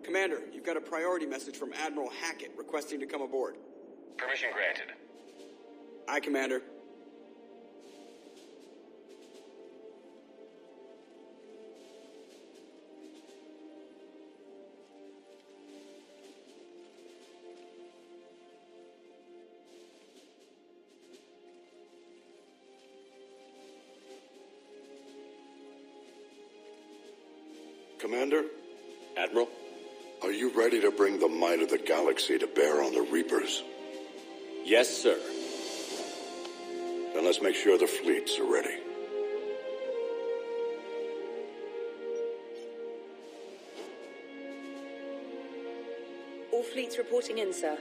Commander, you've got a priority message from Admiral Hackett requesting to come aboard. Permission granted. Aye, Commander. Commander? Admiral? Are you ready to bring the might of the galaxy to bear on the Reapers? Yes, sir. Then let's make sure the fleets are ready. All fleets reporting in, sir.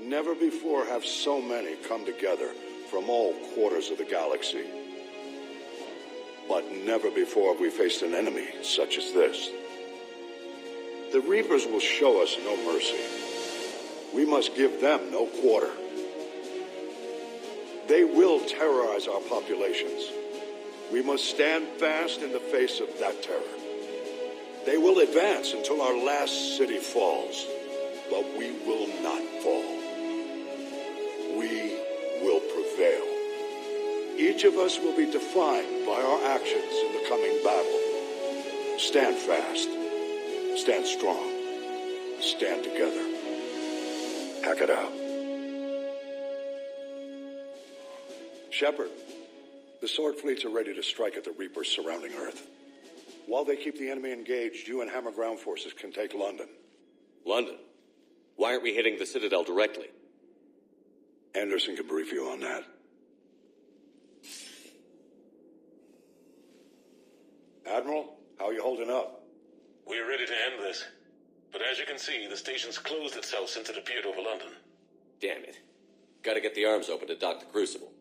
Never before have so many come together from all quarters of the galaxy. But never before have we faced an enemy such as this. The Reapers will show us no mercy. We must give them no quarter. They will terrorize our populations. We must stand fast in the face of that terror. They will advance until our last city falls, but we will not fall. We will prevail. Each of us will be defined by our actions in the coming battle. Stand fast. Stand strong. Stand together. Hack it out. Shepard, the Sword fleets are ready to strike at the Reapers surrounding Earth. While they keep the enemy engaged, you and Hammer ground forces can take London. London? Why aren't we hitting the Citadel directly? Anderson can brief you on that. Admiral, how are you holding up? We're ready to end this. But as you can see, the station's closed itself since it appeared over London. Damn it. Gotta get the arms open to dock the Crucible.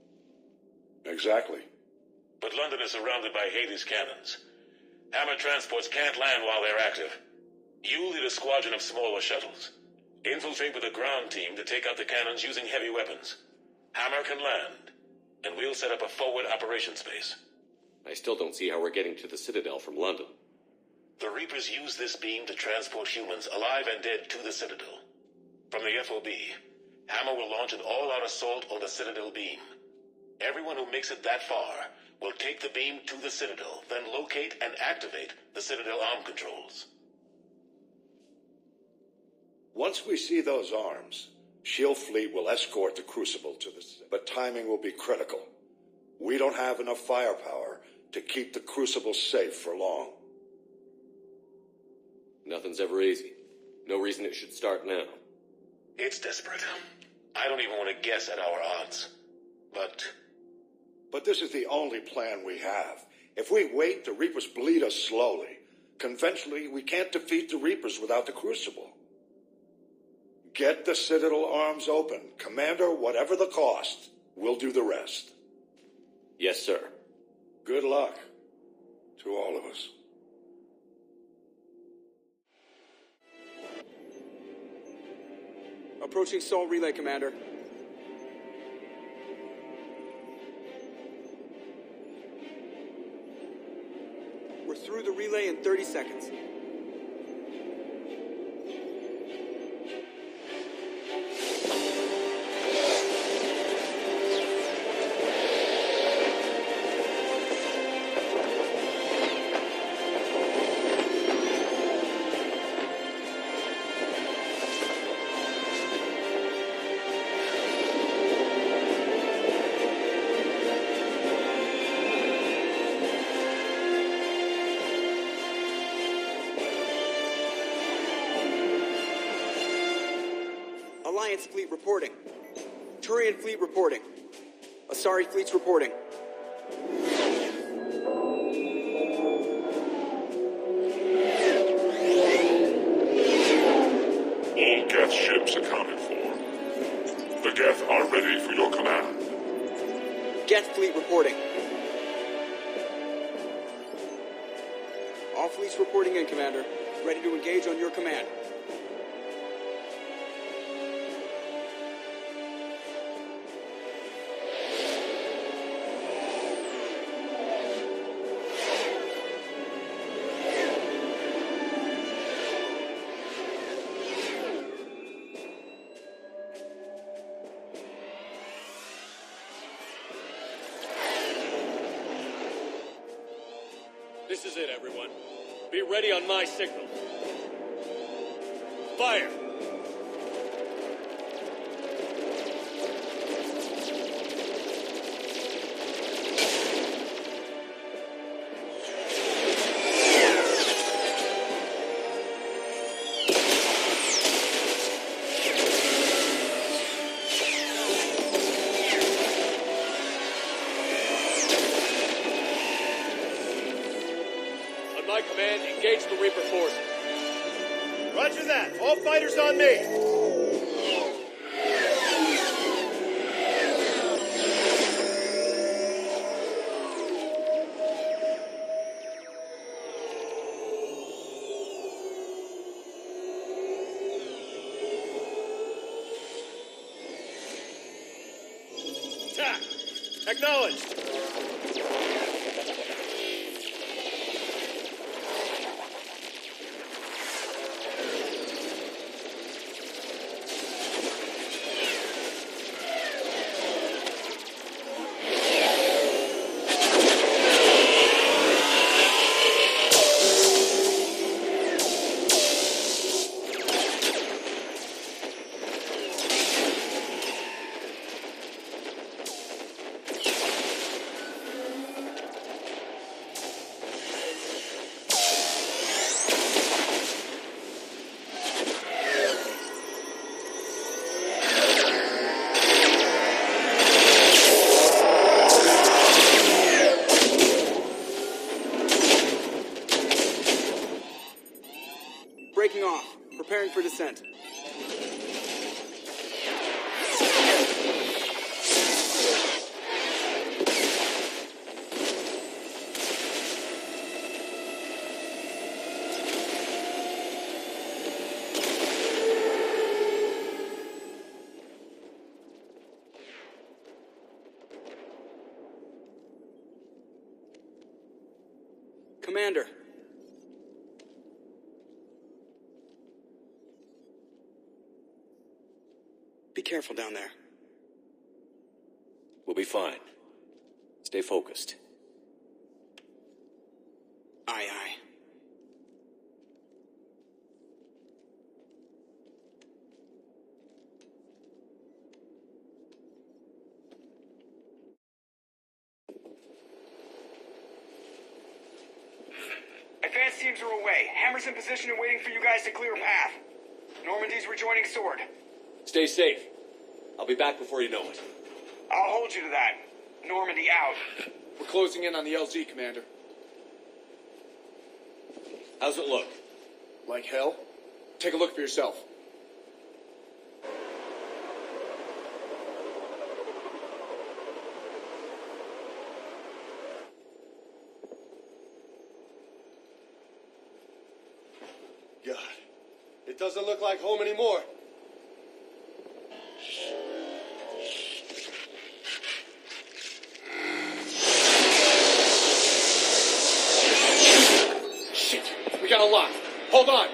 Exactly. But London is surrounded by Hades cannons. Hammer transports can't land while they're active. You lead a squadron of smaller shuttles. Infiltrate with a ground team to take out the cannons using heavy weapons. Hammer can land, and we'll set up a forward operations base. I still don't see how we're getting to the Citadel from London. The Reapers use this beam to transport humans, alive and dead, to the Citadel. From the FOB, Hammer will launch an all-out assault on the Citadel beam. Everyone who makes it that far will take the beam to the Citadel, then locate and activate the Citadel arm controls. Once we see those arms, Shield Fleet will escort the Crucible to the Citadel. But timing will be critical. We don't have enough firepower to keep the Crucible safe for long. Nothing's ever easy. No reason it should start now. It's desperate. I don't even want to guess at our odds. But this is the only plan we have. If we wait, the Reapers bleed us slowly. Conventionally, we can't defeat the Reapers without the Crucible. Get the Citadel arms open. Commander, whatever the cost, we'll do the rest. Yes, sir. Good luck to all of us. Approaching Sol Relay, Commander. We're through the relay in 30 seconds. Alliance fleet reporting. Turian fleet reporting. Asari fleets reporting. All Geth ships accounted for. The Geth are ready for your command. Geth fleet reporting. All fleets reporting in, Commander. Ready to engage on your command. This is it, everyone. Be ready on my signal. Fire! My command, engage the Reaper forces. Roger that. All fighters on me. Attack! Acknowledged! Breaking off. Preparing for descent. Commander. Be careful down there. We'll be fine. Stay focused. Aye, aye. Advance teams are away. Hammer's in position and waiting for you guys to clear a path. Normandy's rejoining Sword. Stay safe. I'll be back before you know it. I'll hold you to that. Normandy out. We're closing in on the LZ, Commander. How's it look? Like hell? Take a look for yourself. God, it doesn't look like home anymore. Shit! We got a lock. Hold on!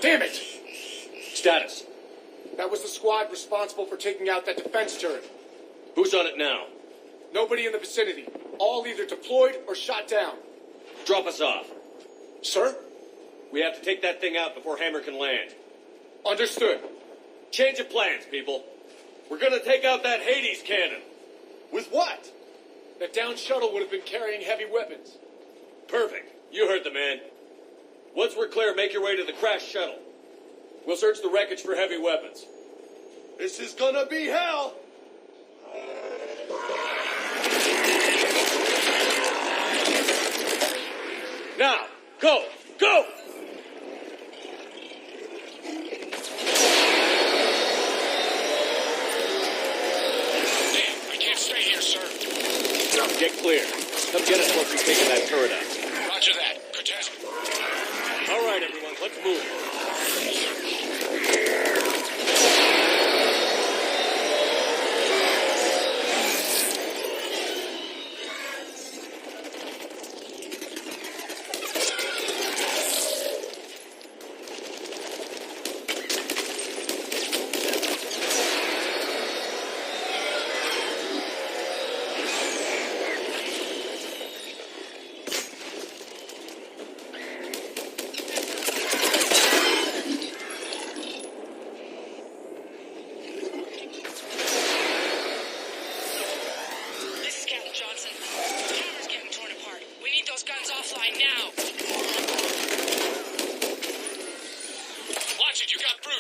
Damn it! Status. That was the squad responsible for taking out that defense turret. Who's on it now? Nobody in the vicinity. All either deployed or shot down. Drop us off. Sir? We have to take that thing out before Hammer can land. Understood. Change of plans, people. We're gonna take out that Hades cannon. With what? That down shuttle would have been carrying heavy weapons. Perfect. You heard the man. Once we're clear, make your way to the crashed shuttle. We'll search the wreckage for heavy weapons. This is gonna be hell! Now, go! Go! I can't stay here, sir. Get clear. Come get us once we've taken that turret out. Roger that. Good task. All right, everyone, let's move.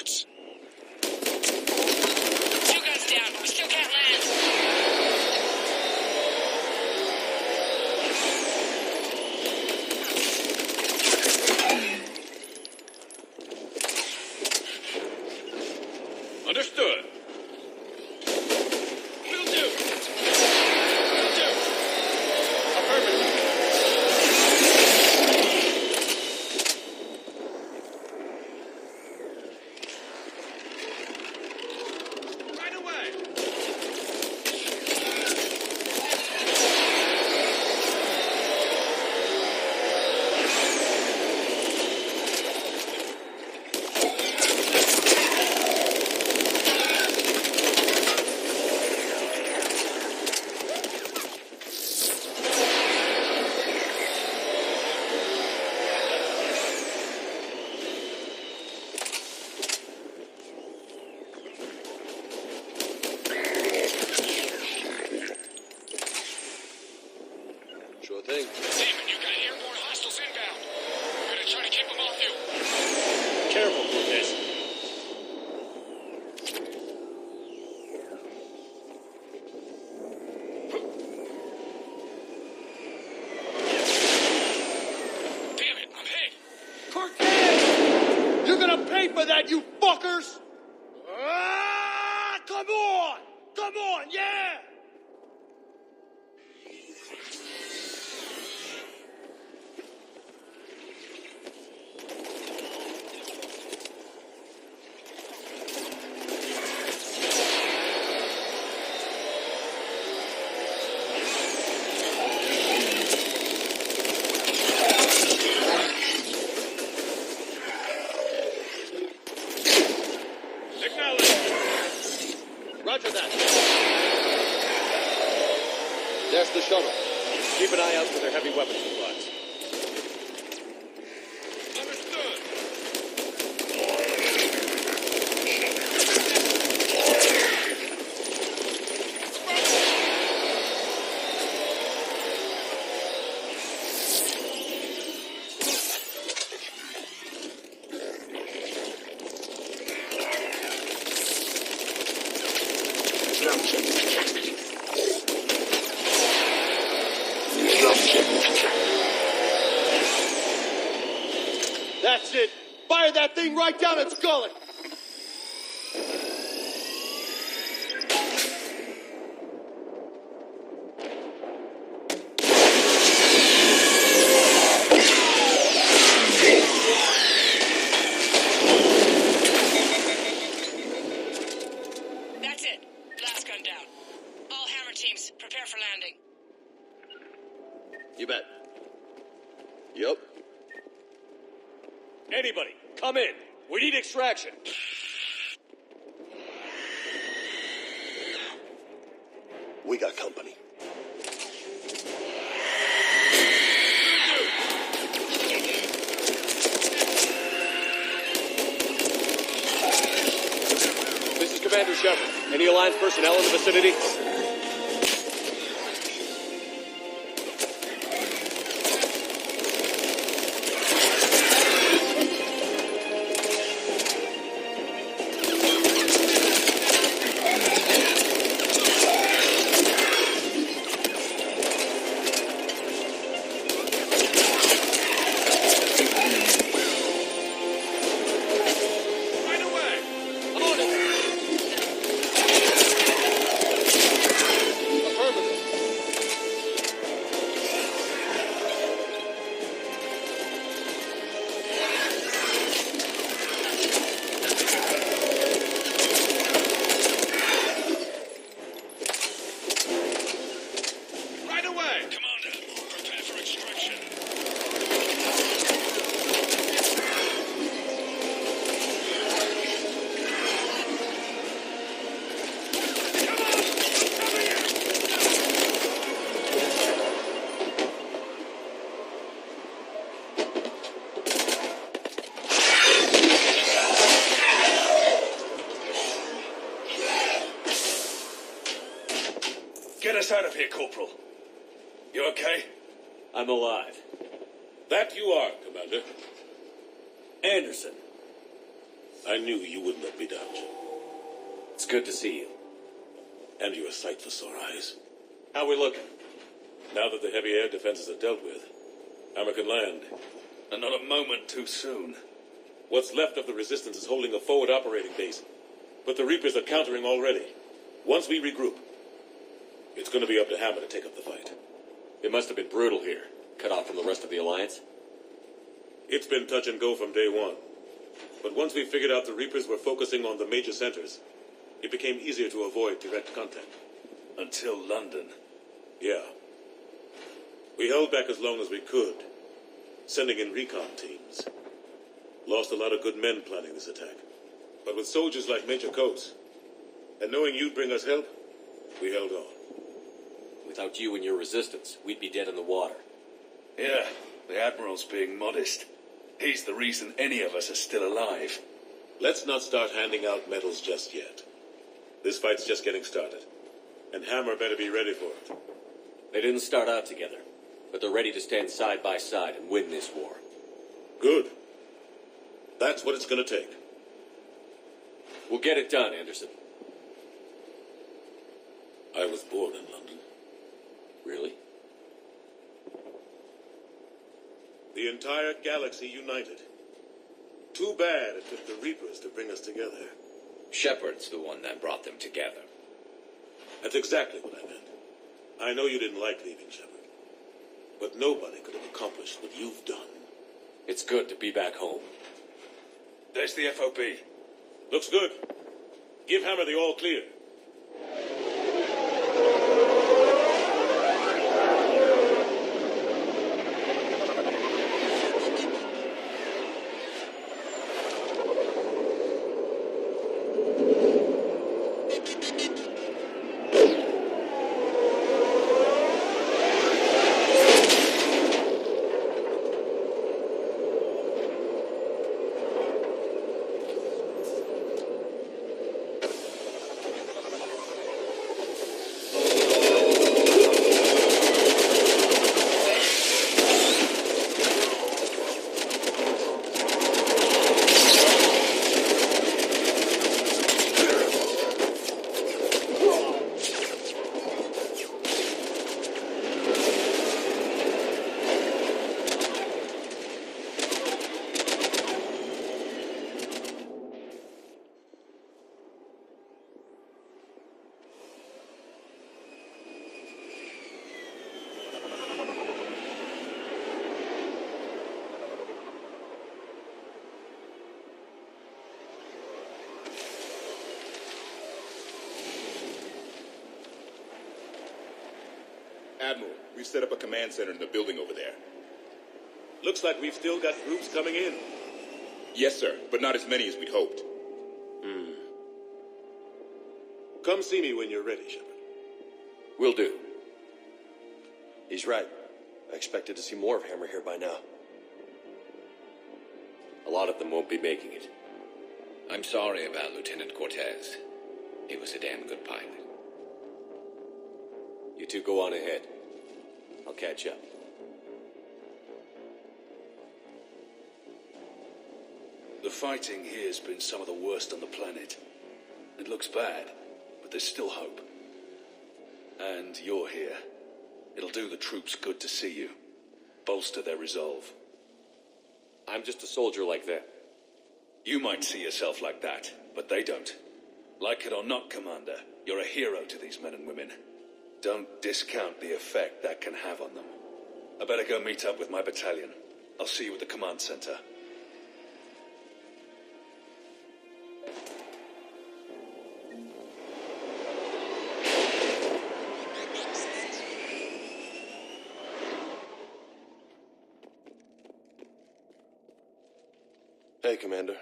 bullets. 2 guns down, but we still can't land. Understood. Will do. Will do. Affirmative. Right away. Sure thing. Damon, you got airborne hostiles inbound. We're gonna try to keep them off you. Careful, Cortez. Damn it, I'm hit. Cortez! You're gonna pay for that, you fuckers! Ah, come on! Come on, yeah! Roger that. There's the shuttle. Keep an eye out for their heavy weapon supplies. Understood. That's it. Fire that thing right down its gullet. That's it. Last gun down. All hammer teams, prepare for landing. You bet. Yup. Anybody, come in. We need extraction. We got company. This is Commander Shepard. Any Alliance personnel in the vicinity? Get us out of here, Corporal. You okay? I'm alive. That you are, Commander. Anderson. I knew you wouldn't let me down, Jim. It's good to see you. And you're a sight for sore eyes. How we looking? Now that the heavy air defenses are dealt with, Hammer can land. And not a moment too soon. What's left of the resistance is holding a forward operating base. But the Reapers are countering already. Once we regroup, it's going to be up to Hammer to take up the fight. It must have been brutal here. Cut off from the rest of the Alliance. It's been touch and go from day one. But once we figured out the Reapers were focusing on the major centers, it became easier to avoid direct contact. Until London. Yeah. We held back as long as we could, sending in recon teams. Lost a lot of good men planning this attack. But with soldiers like Major Coates, and knowing you'd bring us help, we held on. Without you and your resistance, we'd be dead in the water. Yeah, the Admiral's being modest. He's the reason any of us are still alive. Let's not start handing out medals just yet. This fight's just getting started. And Hammer better be ready for it. They didn't start out together, but they're ready to stand side by side and win this war. Good. That's what it's gonna take. We'll get it done, Anderson. I was born in London. Really? The entire galaxy united. Too bad it took the Reapers to bring us together. Shepard's the one that brought them together. That's exactly what I meant. I know you didn't like leaving, Shepard. But nobody could have accomplished what you've done. It's good to be back home. There's the FOB. Looks good. Give Hammer the all clear. Admiral, we've set up a command center in the building over there. Looks like we've still got groups coming in. Yes, sir, but not as many as we'd hoped. Come see me when you're ready, Shepard. Will do. He's right. I expected to see more of Hammer here by now. A lot of them won't be making it. I'm sorry about Lieutenant Cortez. He was a damn good pilot. You two go on ahead. I'll catch up. The fighting here's been some of the worst on the planet. It looks bad, but there's still hope. And you're here. It'll do the troops good to see you. Bolster their resolve. I'm just a soldier like that. You might see yourself like that, but they don't. Like it or not, Commander, you're a hero to these men and women. Don't discount the effect that can have on them. I better go meet up with my battalion. I'll see you at the command center. Hey, Commander.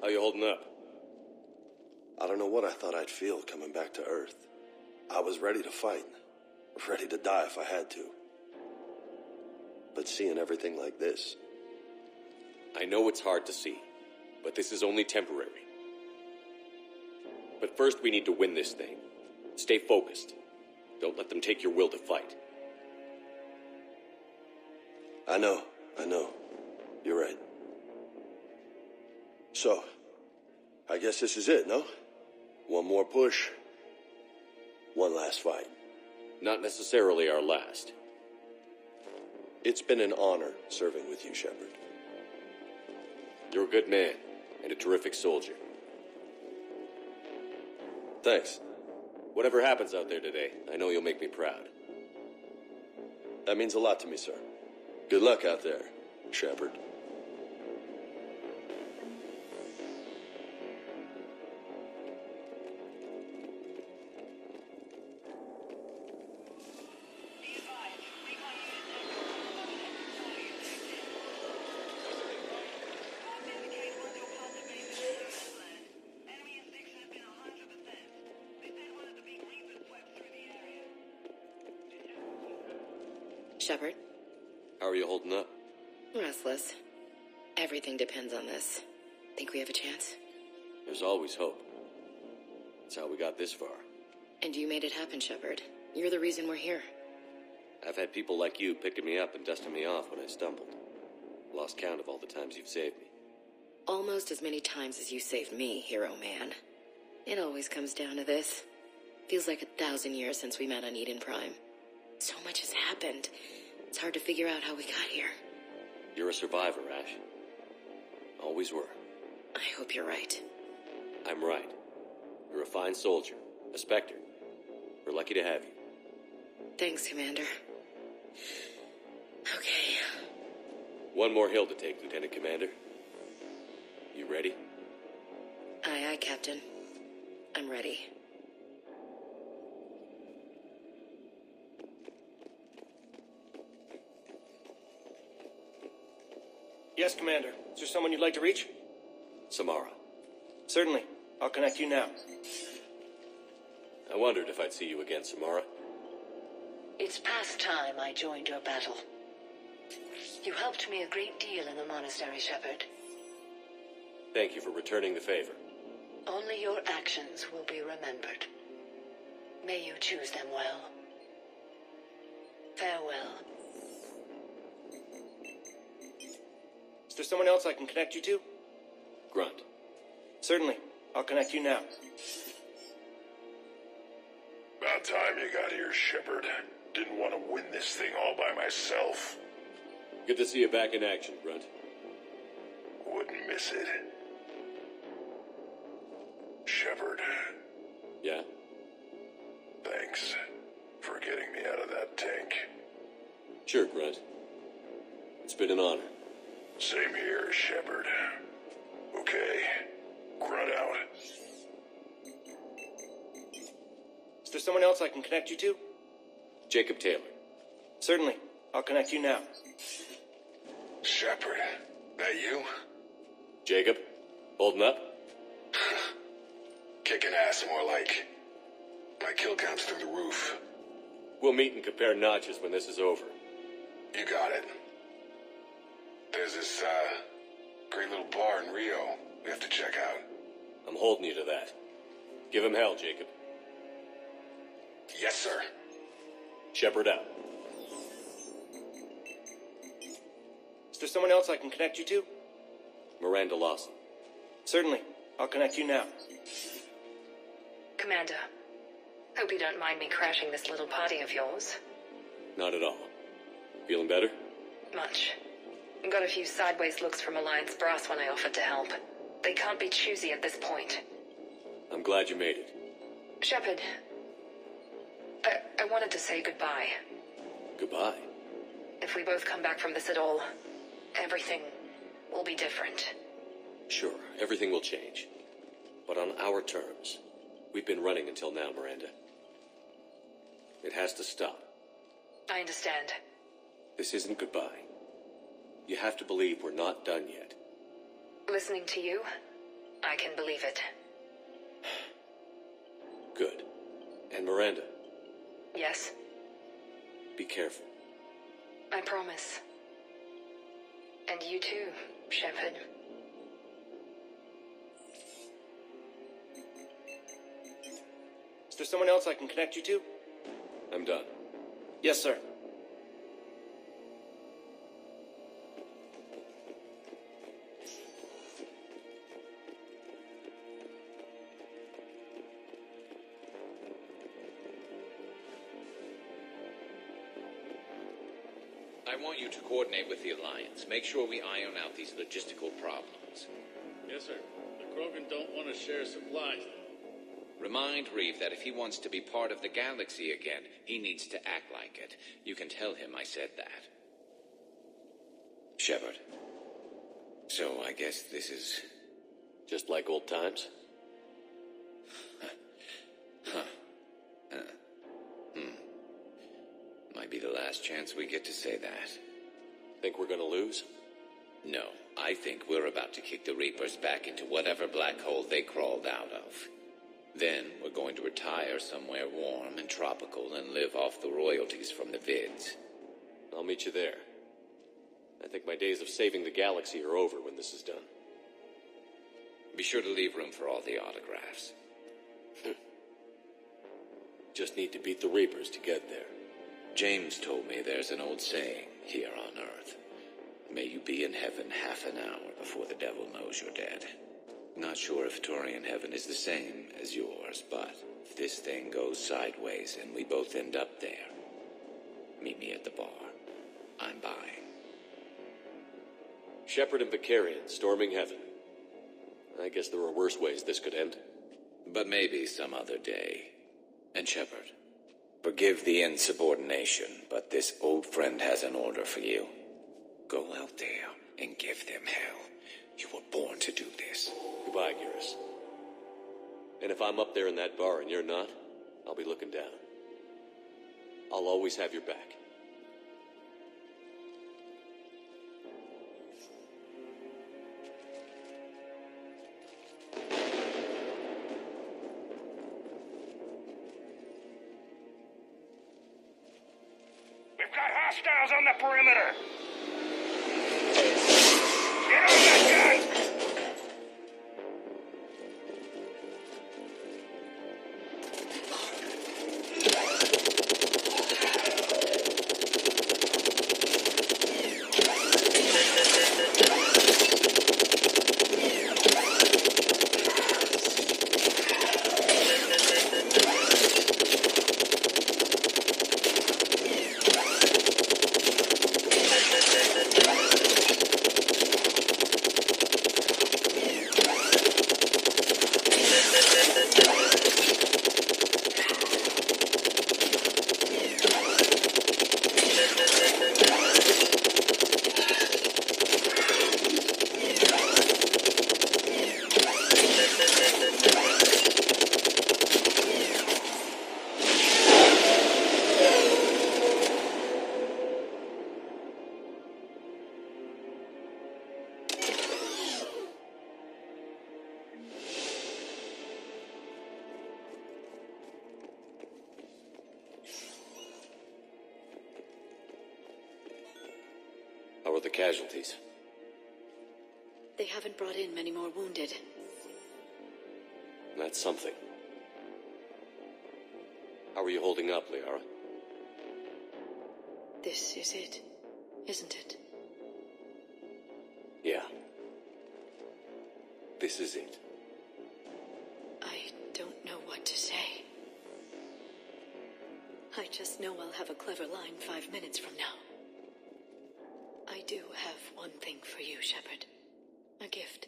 How you holding up? I don't know what I thought I'd feel coming back to Earth. I was ready to fight. Ready to die if I had to. But seeing everything like this... I know it's hard to see, but this is only temporary. But first we need to win this thing. Stay focused. Don't let them take your will to fight. I know. You're right. So, I guess this is it, no? One more push. One last fight. Not necessarily our last. It's been an honor serving with you, Shepard. You're a good man, and a terrific soldier. Thanks. Whatever happens out there today, I know you'll make me proud. That means a lot to me, sir. Good luck out there, Shepard. Shepard? How are you holding up? Restless. Everything depends on this. Think we have a chance? There's always hope. That's how we got this far. And you made it happen, Shepard. You're the reason we're here. I've had people like you picking me up and dusting me off when I stumbled. Lost count of all the times you've saved me. Almost as many times as you saved me, hero man. It always comes down to this. Feels like 1,000 years since we met on Eden Prime. So much has happened. It's hard to figure out how we got here. You're a survivor, Ash. Always were. I hope you're right. I'm right. You're a fine soldier. A Spectre. We're lucky to have you. Thanks, Commander. Okay. One more hill to take, Lieutenant Commander. You ready? Aye, aye, Captain. I'm ready. Yes, Commander. Is there someone you'd like to reach? Samara. Certainly. I'll connect you now. I wondered if I'd see you again, Samara. It's past time I joined your battle. You helped me a great deal in the monastery, Shepard. Thank you for returning the favor. Only your actions will be remembered. May you choose them well. Farewell. Is there someone else I can connect you to? Grunt. Certainly. I'll connect you now. About time you got here, Shepard. Didn't want to win this thing all by myself. Good to see you back in action, Grunt. Wouldn't miss it. Shepard. Yeah? Thanks for getting me out of that tank. Sure, Grunt. It's been an honor. Same here, Shepard. Okay. Grunt out. Is there someone else I can connect you to? Jacob Taylor. Certainly. I'll connect you now. Shepard, that you? Jacob, holding up? Kicking ass more like. My kill count's through the roof. We'll meet and compare notches when this is over. You got it. There's this, great little bar in Rio we have to check out. I'm holding you to that. Give him hell, Jacob. Yes, sir. Shepard out. Is there someone else I can connect you to? Miranda Lawson. Certainly. I'll connect you now. Commander, hope you don't mind me crashing this little party of yours. Not at all. Feeling better? Much. Got a few sideways looks from Alliance brass when I offered to help. They can't be choosy at this point. I'm glad you made it. Shepard, I wanted to say goodbye. Goodbye? If we both come back from this at all, everything will be different. Sure, everything will change. But on our terms. We've been running until now, Miranda. It has to stop. I understand. This isn't goodbye. You have to believe we're not done yet. Listening to you, I can believe it. Good. And Miranda, Yes, be careful. I promise. And you too, Shepard. Is there someone else I can connect you to? I'm done. Yes, sir. I want you to coordinate with the Alliance. Make sure we iron out these logistical problems. Yes, sir. The Krogan don't want to share supplies. Remind Reeve that if he wants to be part of the galaxy again, he needs to act like it. You can tell him I said that. Shepard. So I guess this is... just like old times? Might be the last chance we get to say that. Think we're gonna lose? No, I think we're about to kick the Reapers back into whatever black hole they crawled out of. Then we're going to retire somewhere warm and tropical and live off the royalties from the vids. I'll meet you there. I think my days of saving the galaxy are over when this is done. Be sure to leave room for all the autographs. Just need to beat the Reapers to get there. James told me there's an old saying here on Earth. May you be in heaven half an hour before the devil knows you're dead. Not sure if Turian heaven is the same as yours, but if this thing goes sideways and we both end up there, meet me at the bar. I'm buying. Shepard and Vicarian storming heaven. I guess there are worse ways this could end. But maybe some other day. And Shepard, forgive the insubordination, but this old friend has an order for you. Go out there and give them hell. You were born to do this. Goodbye, Garrus. And if I'm up there in that bar and you're not, I'll be looking down. I'll always have your back. We've got hostiles on the perimeter! Get on that gun! How are the casualties? They haven't brought in many more wounded. That's something. How are you holding up, Liara? This is it, isn't it? Yeah. This is it. I don't know what to say. I just know I'll have a clever line 5 minutes from now. I do have one thing for you, Shepard. A gift.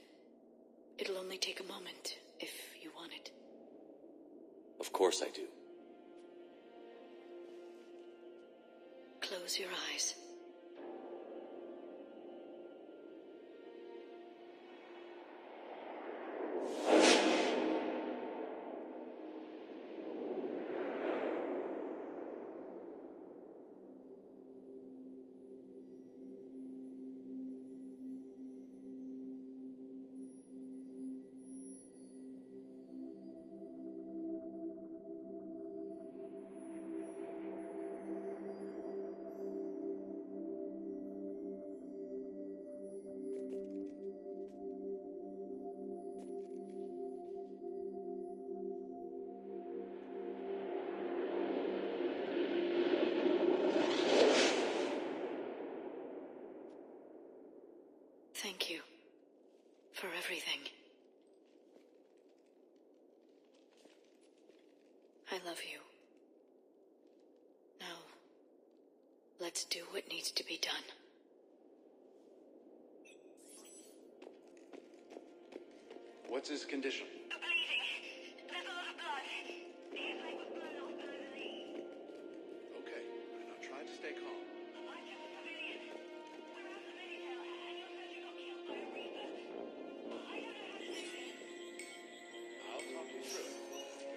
It'll only take a moment, if you want it. Of course I do. Close your eyes. Thank you for everything. I love you. Now, let Let's do what needs to be done. What's his condition? Okay, now try to stay calm. I'll talk you through it.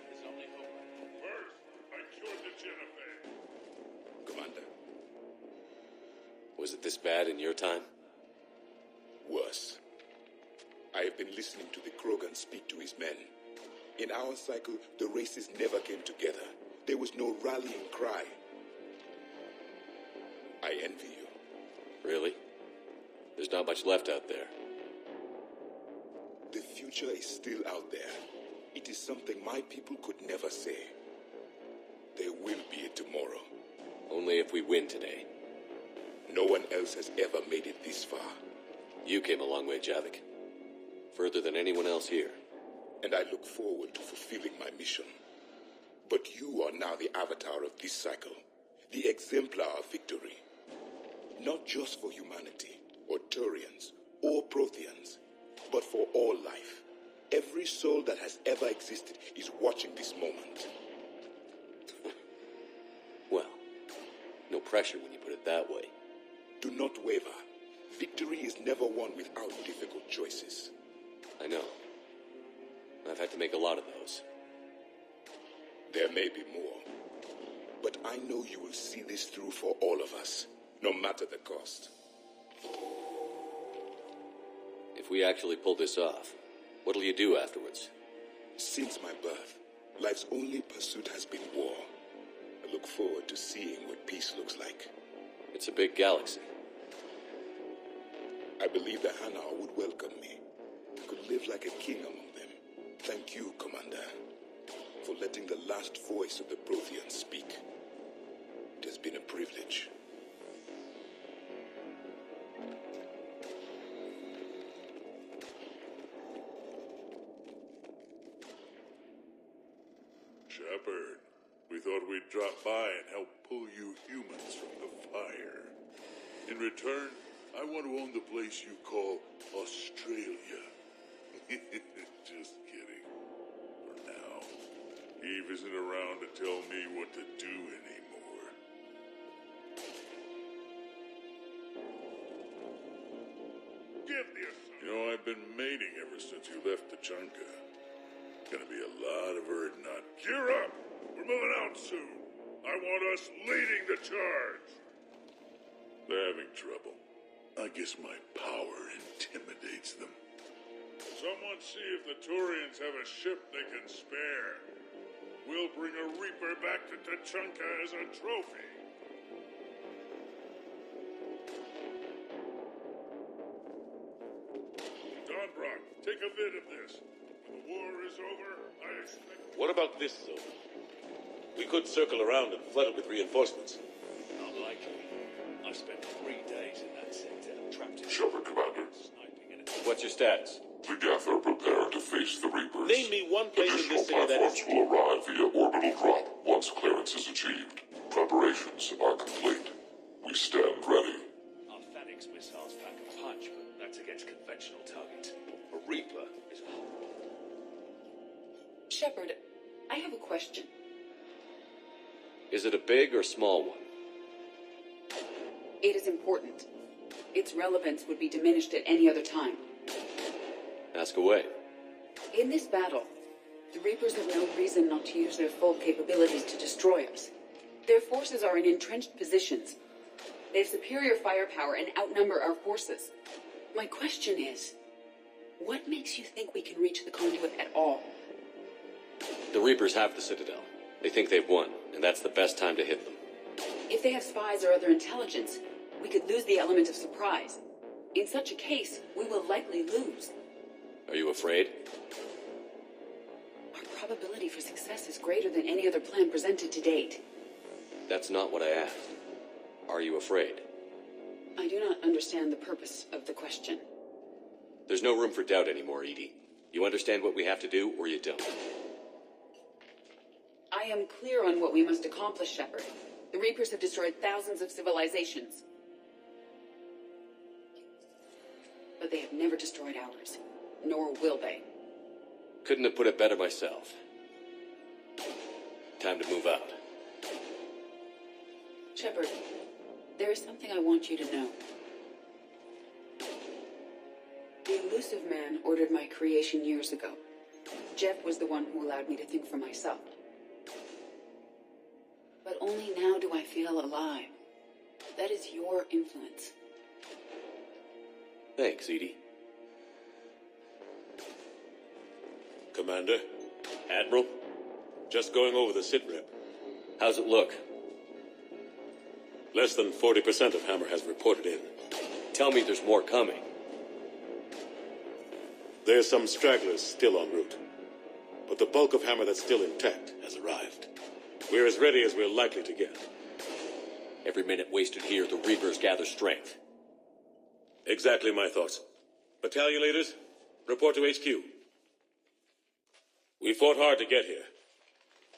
There's only hope. First, I cured the Jennifer. Commander, Was it this bad in your time? worse. I have been listening to the Krogan speak to his men. In our cycle, the races never came together. There was no rallying cry. I envy you. Really? There's not much left out there. The future is still out there. It is something my people could never say. There will be a tomorrow. Only if we win today. No one else has ever made it this far. You came a long way, Javik. Further than anyone else here. And I look forward to fulfilling my mission. But you are now the avatar of this cycle. The exemplar of victory. Not just for humanity, or Turians, or Protheans, but for all life. Every soul that has ever existed is watching this moment. Well, no pressure when you put it that way. Do not waver. Victory is never won without difficult choices. I know. I've had to make a lot of those. There may be more. But I know you will see this through for all of us, no matter the cost. If we actually pull this off, what'll you do afterwards? Since my birth, life's only pursuit has been war. I look forward to seeing what peace looks like. It's a big galaxy. I believe the Hanar would welcome me. I could live like a king among them. Thank you, Commander, for letting the last voice of the Protheans speak. It has been a privilege. Shepard, we thought we'd drop by and help pull you humans from the fire. In return, I want to own the place you call Australia. Just kidding. For now, Eve isn't around to tell me what to do anymore. Give me a... You know, I've been mating ever since you left the Chunka. Gonna be a lot of Erdnot. Gear up! We're moving out soon. I want us leading the charge. They're having trouble. I guess my power intimidates them. Someone see if the Turians have a ship they can spare. We'll bring a Reaper back to Tachanka as a trophy. Don Brock, take a vid of this. When the war is over, I expect... What about this zone? We could circle around and flood it with reinforcements. Unlikely. I spent 3 days in that sector, trapped in... Shepard, Commander. What's your status? The Geth are prepared to face the Reapers. Name me one place in Additional this city that platforms is... will arrive via orbital drop once clearance is achieved. Preparations are complete. We stand ready. Our Phalanx missiles pack a punch, but that's against conventional targets. A Reaper is a... Shepard, I have a question. Is it a big or small one? It is important. Its relevance would be diminished at any other time. Ask away. In this battle, the Reapers have no reason not to use their full capabilities to destroy us. Their forces are in entrenched positions. They have superior firepower and outnumber our forces. My question is, what makes you think we can reach the conduit at all? The Reapers have the Citadel. They think they've won, and that's the best time to hit them. If they have spies or other intelligence, we could lose the element of surprise. In such a case, we will likely lose. Are you afraid? Our probability for success is greater than any other plan presented to date. That's not what I asked. Are you afraid? I do not understand the purpose of the question. There's no room for doubt anymore, Edie. You understand what we have to do, or you don't. I am clear on what we must accomplish, Shepard. The The Reapers have destroyed thousands of civilizations. But they have never destroyed ours. Nor will they. Couldn't have put it better myself. Time to move out. Shepard, there is something I want you to know. The elusive man ordered my creation years ago. Jeff was the one who allowed me to think for myself. But only now do I feel alive. That is your influence. Thanks, Edie. Commander, Admiral, just going over the sitrep. How's it look? Less than 40% of Hammer has reported in. Tell me there's more coming. There's some stragglers still en route. But the bulk of Hammer that's still intact has arrived. We're as ready as we're likely to get. Every minute wasted here, the Reapers gather strength. Exactly my thoughts. Battalion leaders, report to HQ. We fought hard to get here.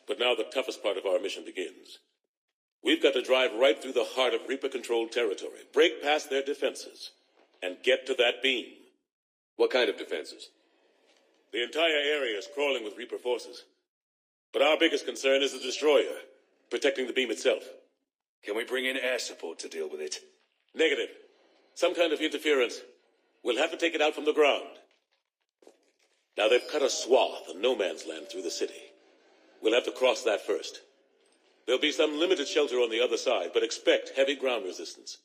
But now the toughest part of our mission begins. We've got to drive right through the heart of Reaper-controlled territory, break past their defenses, and get to that beam. What kind of defenses? The entire area is crawling with Reaper forces. But our biggest concern is the destroyer, protecting the beam itself. Can we bring in air support to deal with it? Negative. Some kind of interference. We'll have to take it out from the ground. Now they've cut a swath of no man's land through the city. We'll have to cross that first. There'll be some limited shelter on the other side, but expect heavy ground resistance.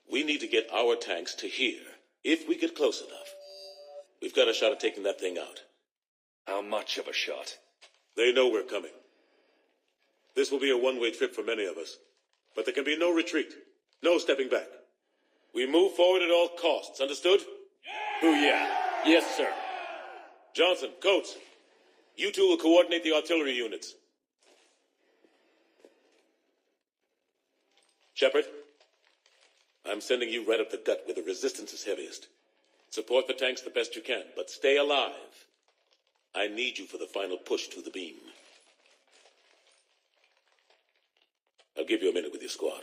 We need to get our tanks to here, if we get close enough. We've got a shot at taking that thing out. How much of a shot? They know we're coming. This will be a one-way trip for many of us. But there can be no retreat. No stepping back. We move forward at all costs, understood? Booyah. Yes, sir. Johnson, Coates, you two will coordinate the artillery units. Shepard, I'm sending you right up the gut where the resistance is heaviest. Support the tanks the best you can, but stay alive. I need you for the final push to the beam. I'll give you a minute with your squad.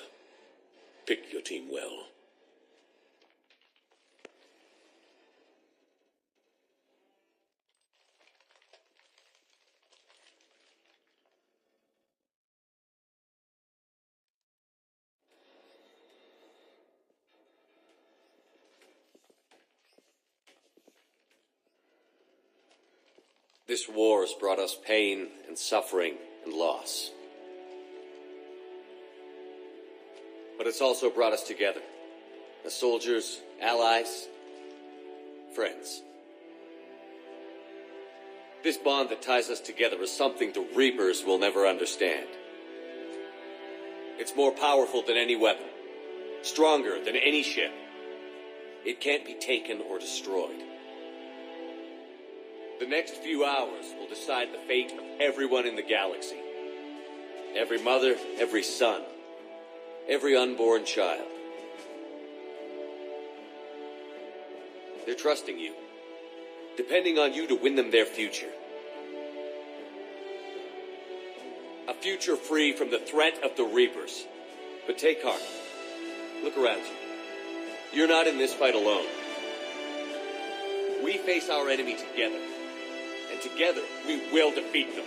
Pick your team well. This war has brought us pain and suffering and loss. But it's also brought us together. As soldiers, allies, friends. This bond that ties us together is something the Reapers will never understand. It's more powerful than any weapon. Stronger than any ship. It can't be taken or destroyed. The next few hours will decide the fate of everyone in the galaxy. Every mother, every son, every unborn child. They're trusting you, depending on you to win them their future. A future free from the threat of the Reapers. But take heart. Look around you. You're not in this fight alone. We face our enemy together. And together, we will defeat them.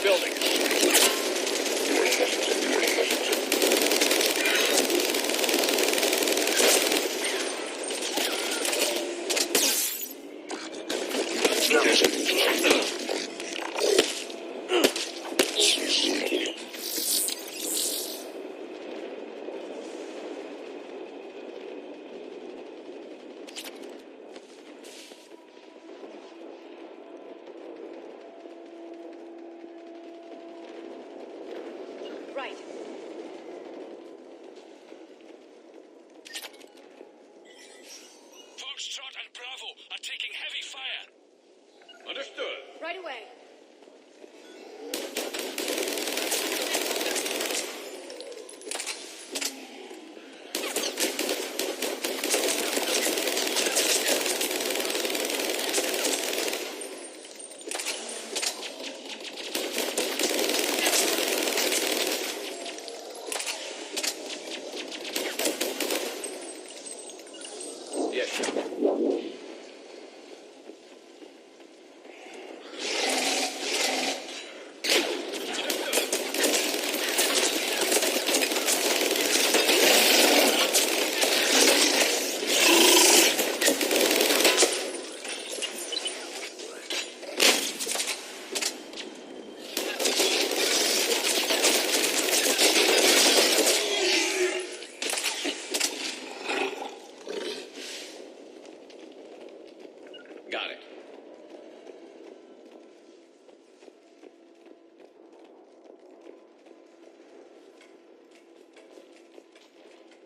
building. Right. Foxtrot and Bravo are taking heavy fire. Understood. Right away. Yes, Shepard. Got it.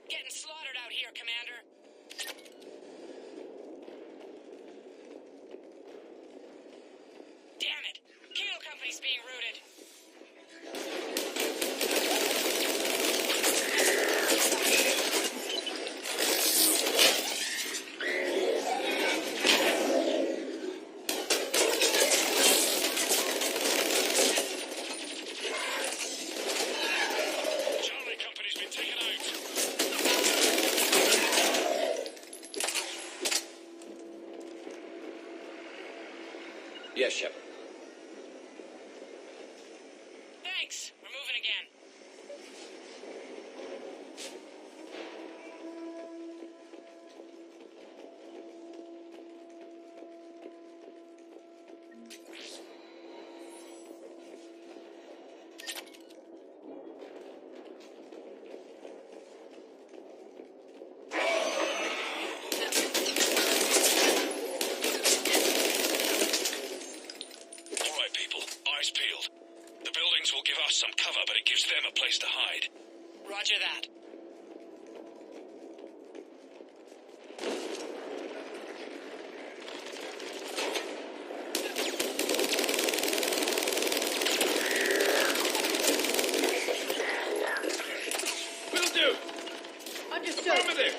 Getting slaughtered out here, Commander. Damn it! Kilo Company's being routed. Charlie Company's been taken out. Yes, Shepard. Thanks. We're moving again. All right, people. Eyes peeled. The buildings will give us some cover, but it gives them a place to hide. Roger that. Will do. Understood. Affirmative.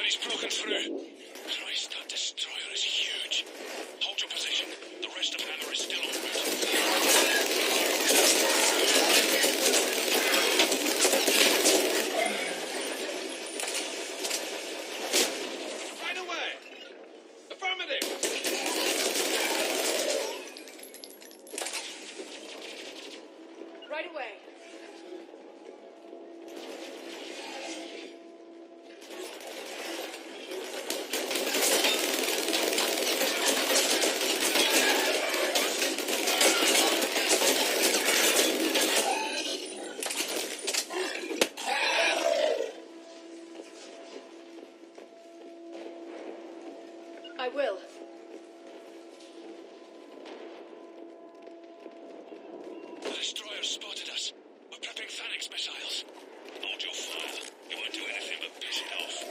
Company's broken through. Christ, that destroyer is huge. Hold your position. The rest of Hammer is still en route. Right away. Affirmative. Right away. I will. The destroyer spotted us. We're prepping Phoenix missiles. Hold your fire. You won't do anything but piss it off.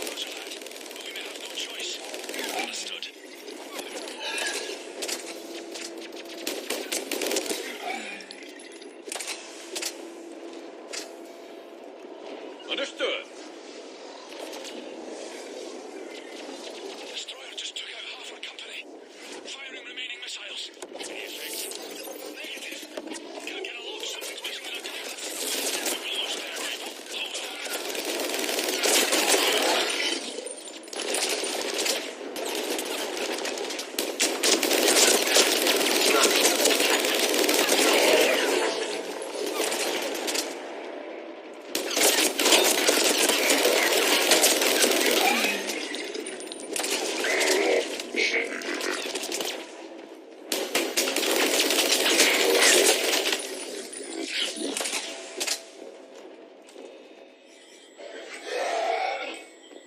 Roger that. But we may have no choice. Understood. Understood. Destroyer just took out half our company. Firing remaining missiles. Any effect? Negative. Can't get a lock. Something's messing with our compass. We're almost there, people. Hold on.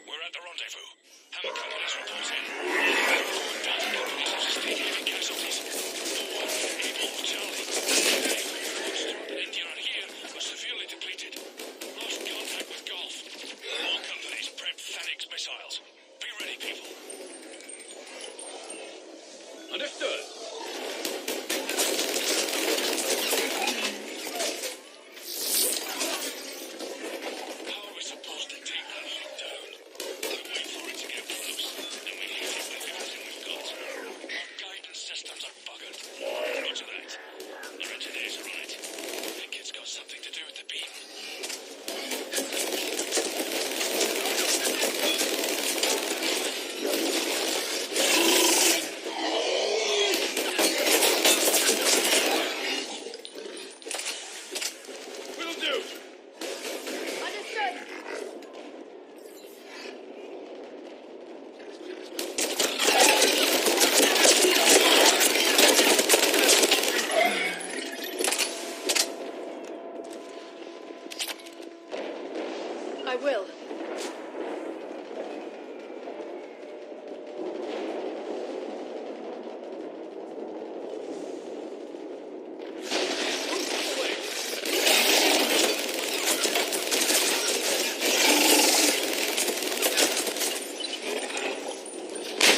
We're at the rendezvous. Hammer companies report in. Delta companies have sustained heavy casualties. War, Able, Charlie. Storm and India are here, but severely depleted. Lost contact with Golf. All companies prep Phoenix missiles. Be ready, people. Understood. How are we supposed to take that thing down? We wait for it to get close, then we hit it with everything we've got. Our guidance systems are buggered. Roger that. Our engineers are on it. I think it's got something to do with the beam. Will do. Understood. I will.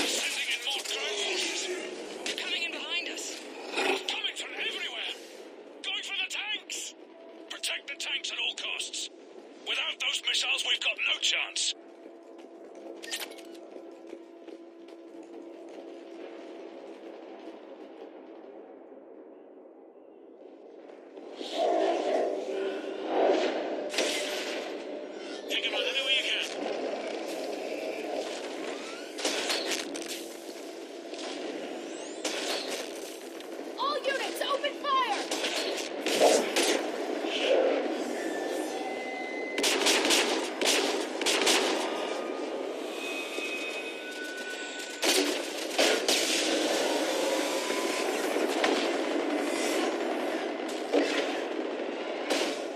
Sending in more ground forces. They're coming in behind us. Coming from everywhere. Going for the tanks. Protect the tanks at all costs. Without those missiles, we've got no chance. Take them out any way you can. All units, open fire!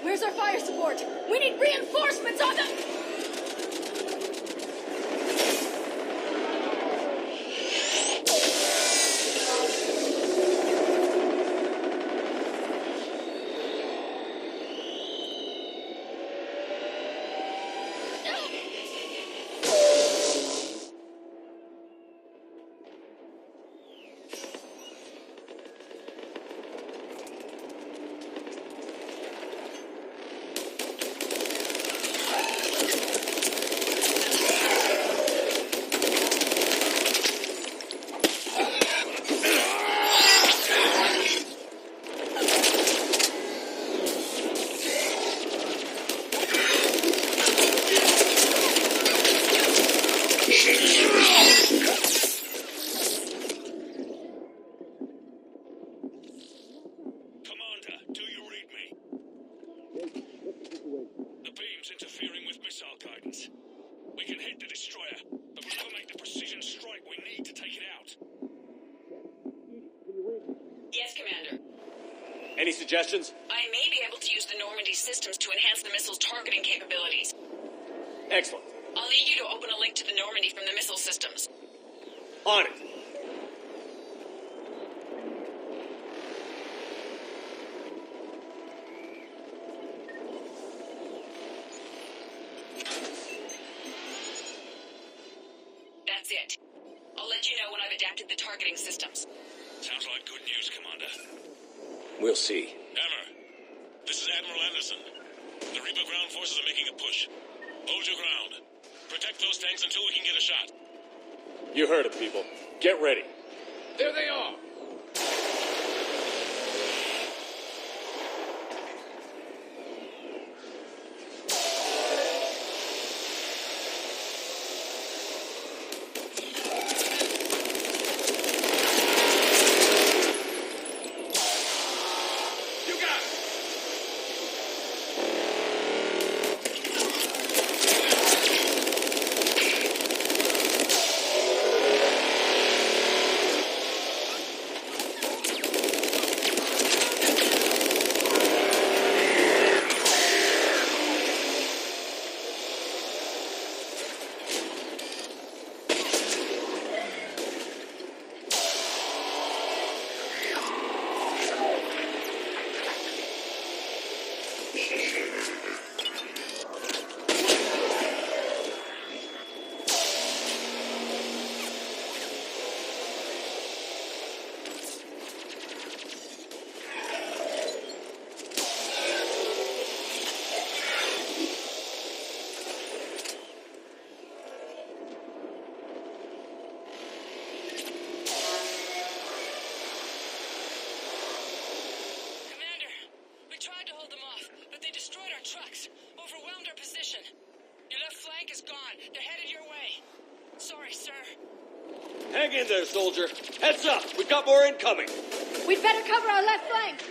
Where's our fire support? We need reinforcements on them! suggestions? I may be able to use the Normandy systems to enhance the missile's targeting capabilities. Excellent. I'll need you to open a link to the Normandy from the missile systems. On it. That's it. I'll let you know when I've adapted the targeting systems. Sounds like good news, Commander. We'll see. Hammer, this is Admiral Anderson. The Reaper ground forces are making a push. Hold your ground. Protect those tanks until we can get a shot. You heard it, people. Get ready. There they are. Hang in there, soldier. Heads up. We've got more incoming. We'd better cover our left flank.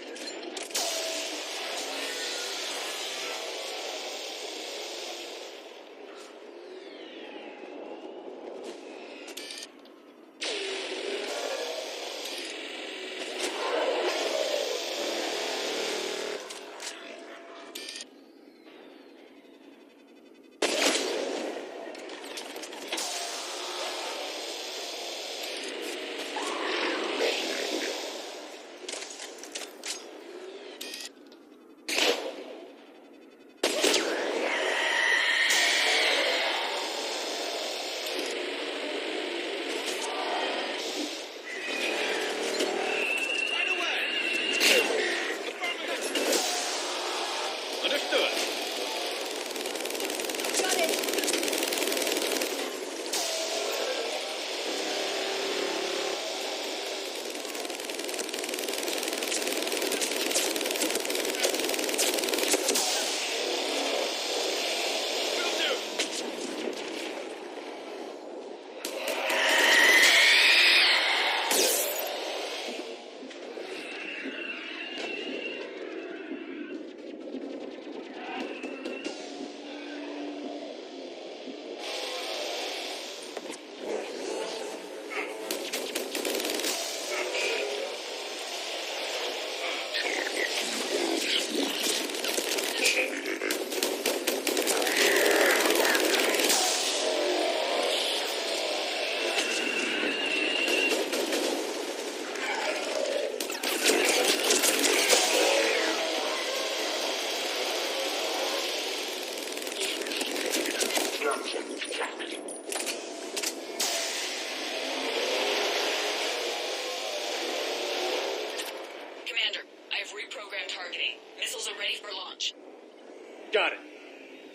Got it.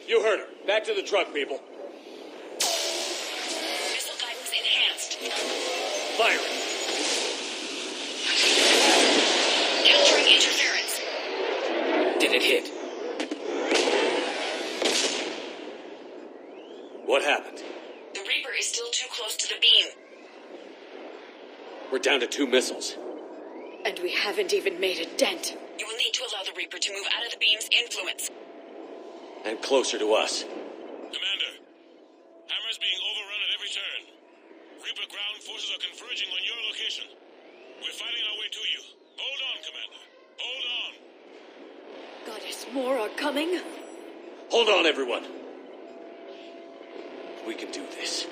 You heard her. Back to the truck, people. Missile guidance enhanced. Firing. Capturing interference. Did it hit? What happened? The Reaper is still too close to the beam. We're down to 2 missiles. And we haven't even made a dent. You will need to allow the Reaper to move out of the beam's influence. And closer to us. Commander, Hammer's being overrun at every turn. Reaper ground forces are converging on your location. We're fighting our way to you. Hold on, Commander. Hold on. More are coming? Hold on, everyone. We can do this.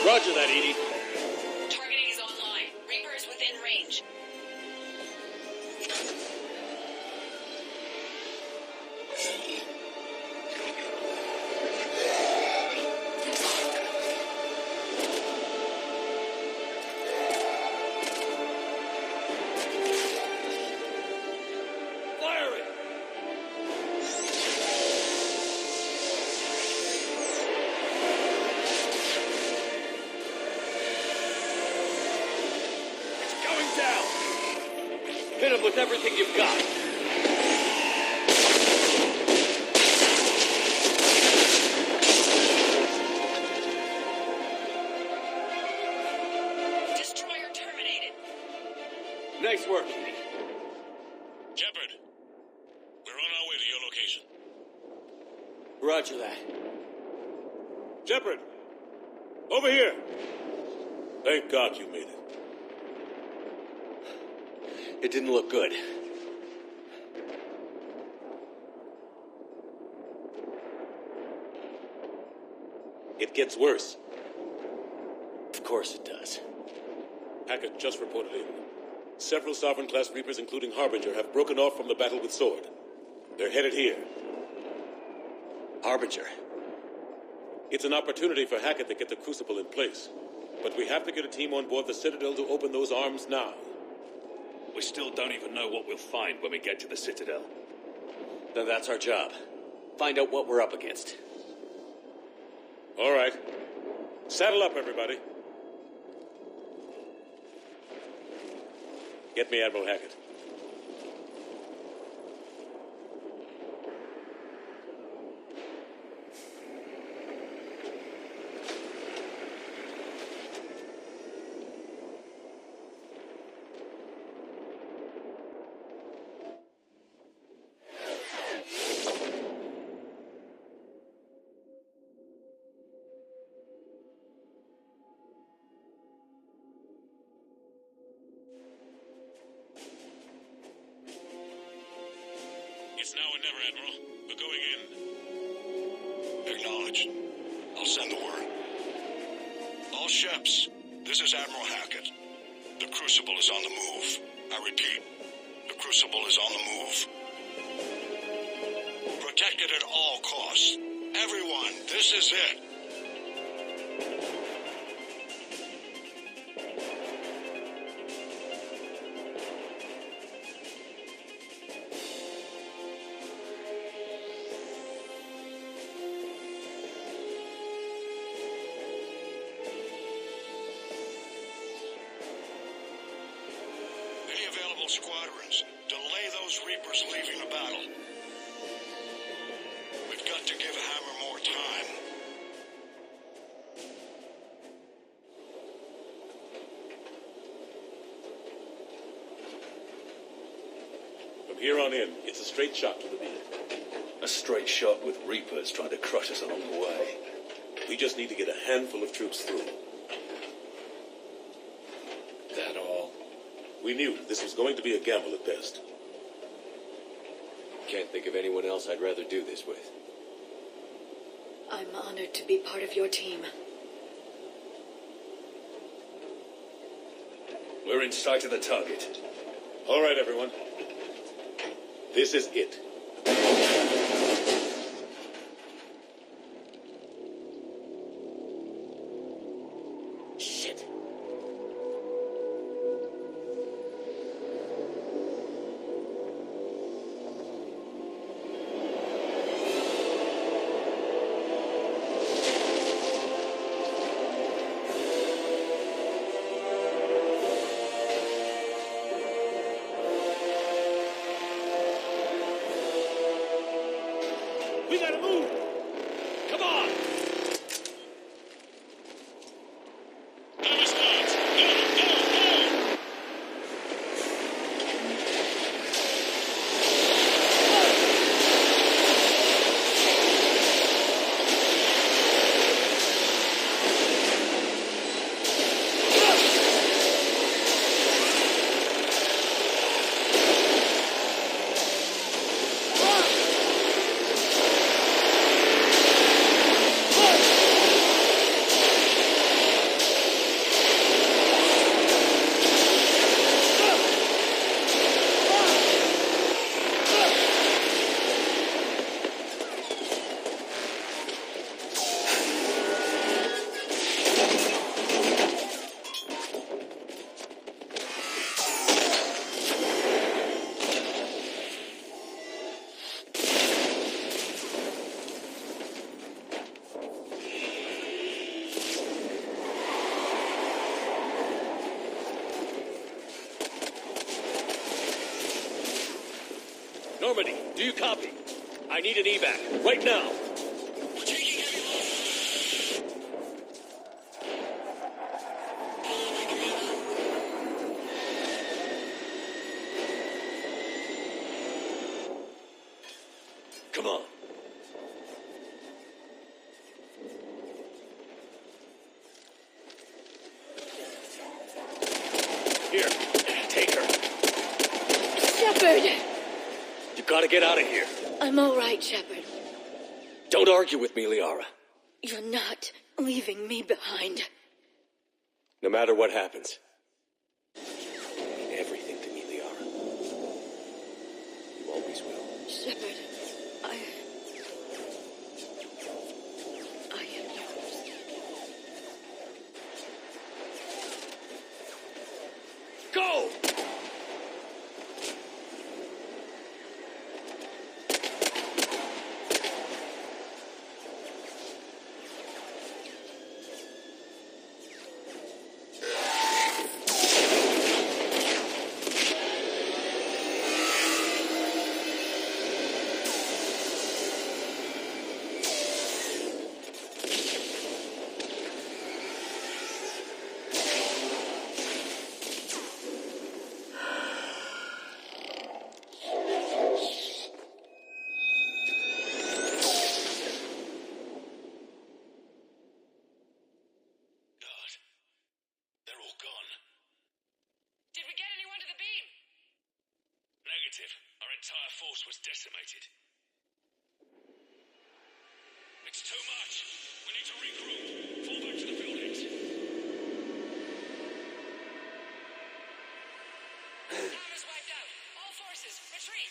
Roger that, Edie. Targeting is online. Reaper is within range. Hit him with everything you've got. Destroyer terminated. Nice work, Edie. Shepard, we're on our way to your location. Roger that. Shepard, over here. Thank God you made it. It didn't look good. It gets worse. Of course it does. Hackett just reported in. Several Sovereign-class Reapers, including Harbinger, have broken off from the battle with Sword. They're headed here. Harbinger? It's an opportunity for Hackett to get the Crucible in place. But we have to get a team on board the Citadel to open those arms now. We still don't even know what we'll find when we get to the Citadel. Then that's our job. Find out what we're up against. All right. Saddle up, everybody. Get me Admiral Hackett. It's now or never, Admiral. We're going in. Acknowledged. I'll send the word. All ships, this is Admiral Hackett. The Crucible is on the move. I repeat, the Crucible is on the move. Protect it at all costs. Everyone, this is it. Any available squadrons, delay those Reapers leaving the battle. We've got to give Hammer more time. From here on in, it's a straight shot to the beam. A straight shot with Reapers trying to crush us along the way. We just need to get a handful of troops through. That all? We knew this was going to be a gamble at best. Can't think of anyone else I'd rather do this with. I'm honored to be part of your team. We're in sight of the target. All right, everyone. This is it. Shit. We gotta move! Come on! Normandy, do you copy? I need an evac, right now. Come on. Here, take her. Shepard! You gotta get out of here. I'm all right, Shepard. Don't argue with me, Liara. You're not leaving me behind. No matter what happens. Everything to me, Liara. You always will. Shepard, I am yours. Go! Did we get anyone to the beam? Negative. Our entire force was decimated. It's too much. We need to regroup. Fall back to the buildings. Town is wiped out. All forces, retreat.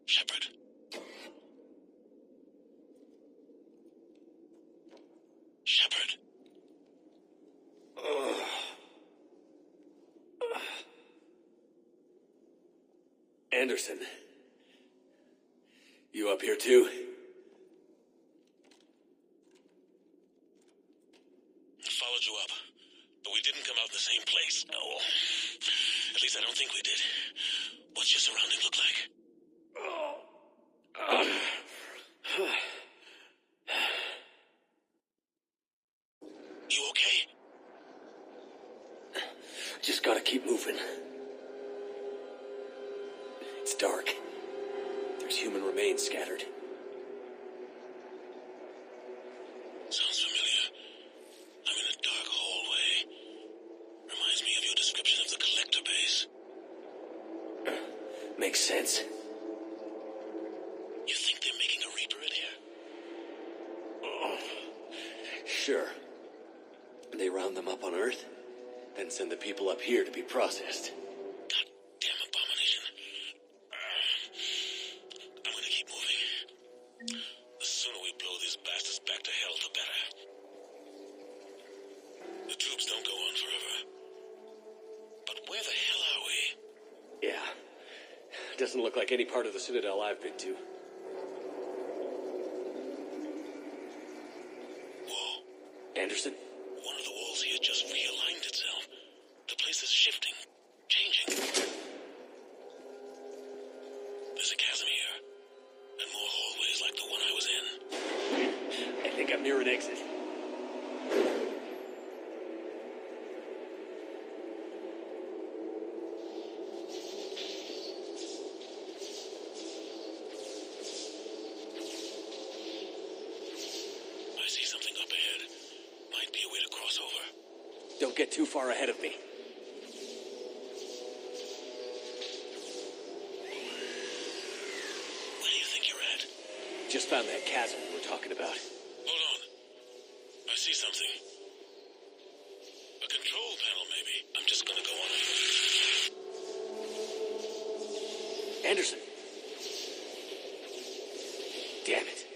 Shepard. Shepard. Anderson. You up here too? Followed you up, but we didn't come out in the same place. Oh, at least I don't think we did. What's your surrounding look like? You okay? Just gotta keep moving. It's dark. There's human remains scattered. Sounds familiar. I'm in a dark hallway. Reminds me of your description of the collector base. Makes sense. You think they're making a Reaper in here? Sure. They round them up on Earth, then send the people up here to be processed. Goddamn abomination. I'm gonna keep moving. The sooner we blow these bastards back to hell, the better. The tubes don't go on forever. But where the hell are we? Yeah. Doesn't look like any part of the Citadel I've been to. Whoa. Anderson? One of the walls here not near an exit. I see something up ahead. Might be a way to cross over. Don't get too far ahead of me. Where do you think you're at? Just found that chasm we were talking about. Hold on. I see something. A control panel, maybe. I'm just gonna go on over. Anderson. Damn it.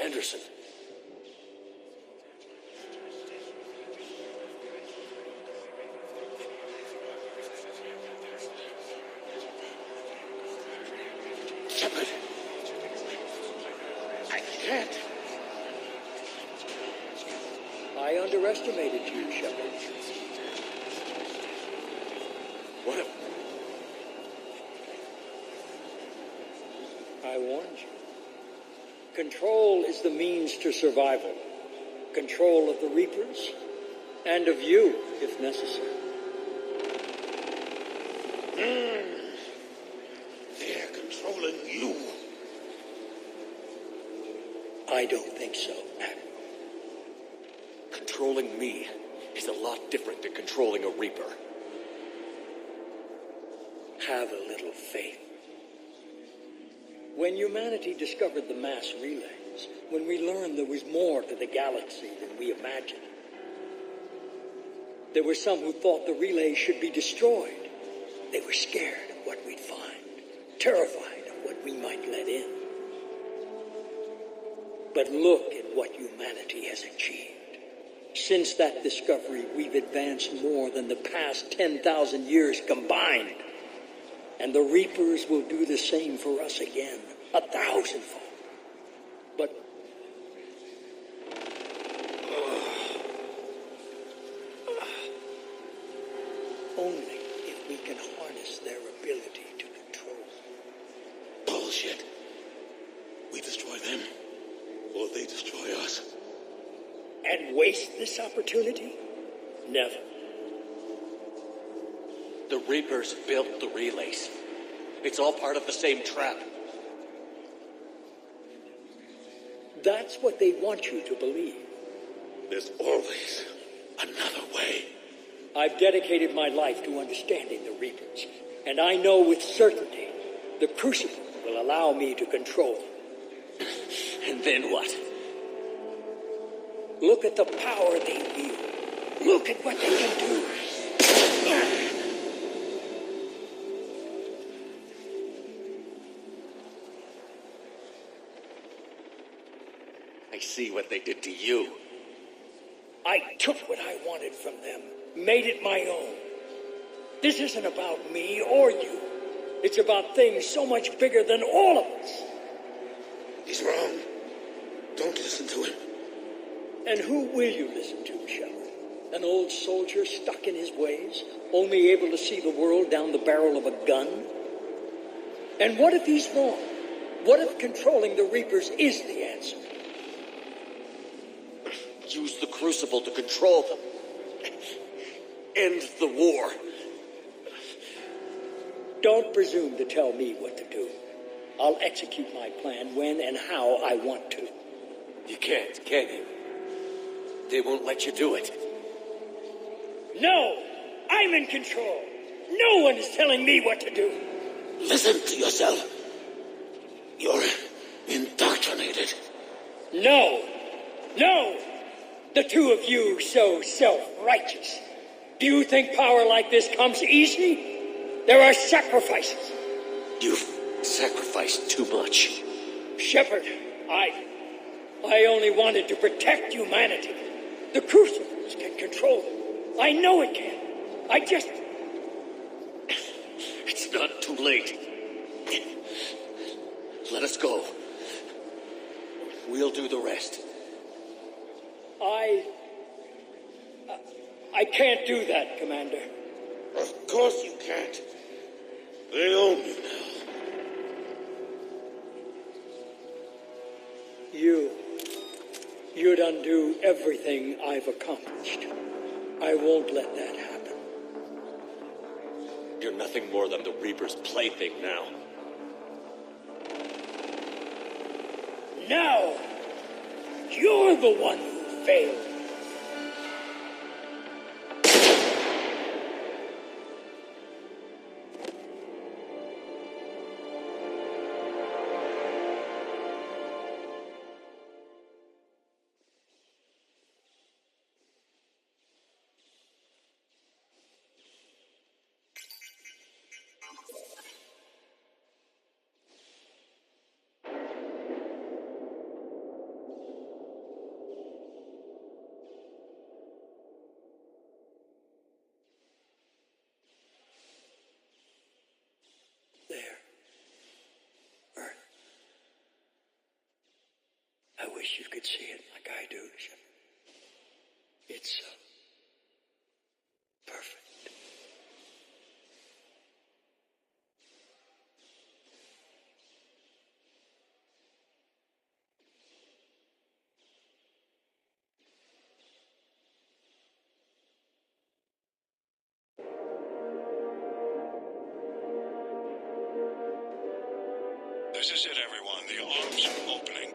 Anderson. Shepard. I can't. I underestimated you, Shepard. What? I warned you. Control is the means to survival. Control of the Reapers, and of you, if necessary. They're controlling you. I don't think so, Admiral. Controlling me is a lot different than controlling a Reaper. Have a little faith. When humanity discovered the mass relays, when we learned there was more to the galaxy than we imagined, there were some who thought the relays should be destroyed. They were scared of what we'd find, terrified of what we might let in. But look at what humanity has achieved. Since that discovery, we've advanced more than the past 10,000 years combined. And the Reapers will do the same for us again, 1,000-fold. But only if we can harness their ability to control. Bullshit. We destroy them, or they destroy us. And waste this opportunity? Never. The Reapers built the relays. It's all part of the same trap. That's what they want you to believe. There's always another way. I've dedicated my life to understanding the Reapers, and I know with certainty the Crucible will allow me to control them. And then what? Look at the power they wield. Look at what they can do. I see what they did to you. I took what I wanted from them, made it my own. This isn't about me or you. It's about things so much bigger than all of us. He's wrong. Don't listen to him. And who will you listen to, Shepard? An old soldier stuck in his ways, only able to see the world down the barrel of a gun? And what if he's wrong? What if controlling the Reapers is the answer? Use the Crucible to control them. End the war. Don't presume to tell me what to do. I'll execute my plan when and how I want to. You can't, can you? They won't let you do it. No! I'm in control! No one is telling me what to do! Listen to yourself. You're indoctrinated. No! No! The two of you so self-righteous. Do you think power like this comes easy? There are sacrifices. You've sacrificed too much. Shepard, I only wanted to protect humanity. The Crucibles can control them. I know it can. It's not too late. Let us go. We'll do the rest. I can't do that, Commander. Of course you can't. They own you now. You'd undo everything I've accomplished. I won't let that happen. You're nothing more than the Reaper's plaything now. Now, you're the one who failed. I wish you could see it like I do, Shepard. It's perfect. This is it, everyone. The arms are opening.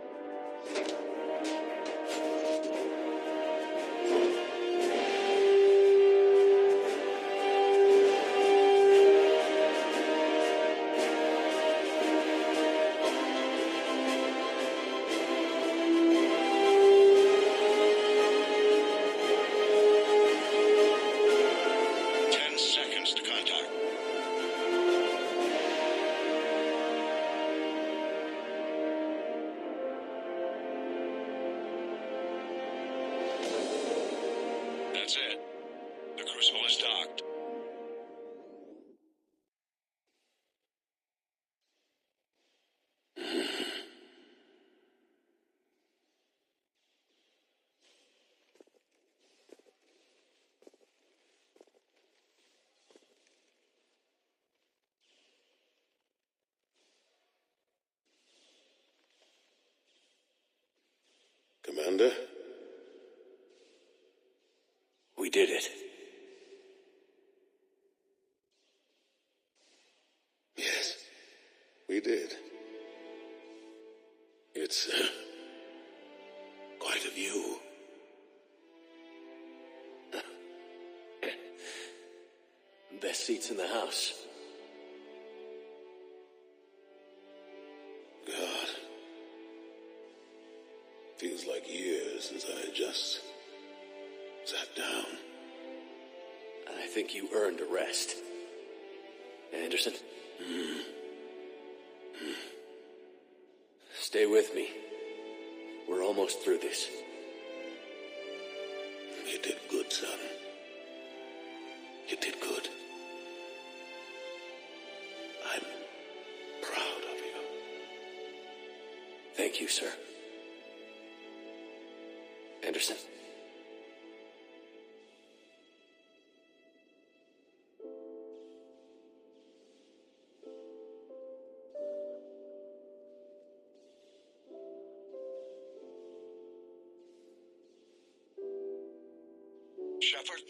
That's it. The Crucible is docked. Commander? We did it. Yes, we did. It's quite a view. Best seats in the house. God. Feels like years since I just sat down. I think you earned a rest. Anderson? Stay with me. We're almost through this. You did good, son. You did good. I'm proud of you. Thank you, sir. Anderson? Shepard?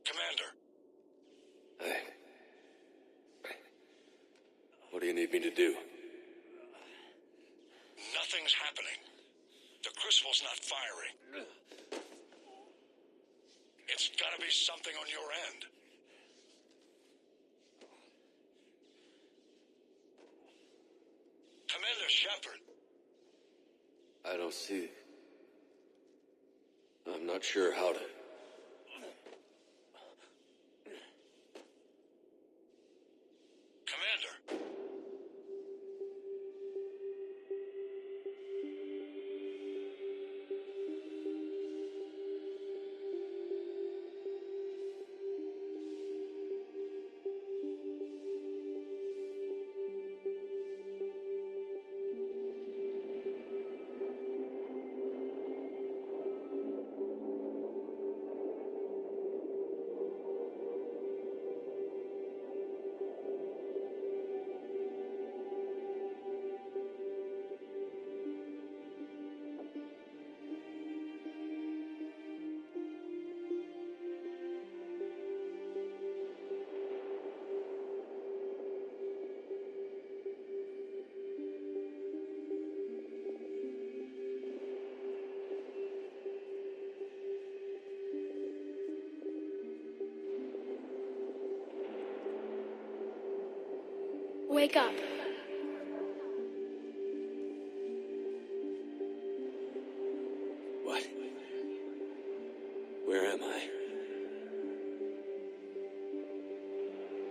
Commander? What do you need me to do? Nothing's happening. The Crucible's not firing. It's gotta be something on your end. Commander Shepard. I don't see... I'm I'm not sure how to... Commander! Wake up. What? Where am I?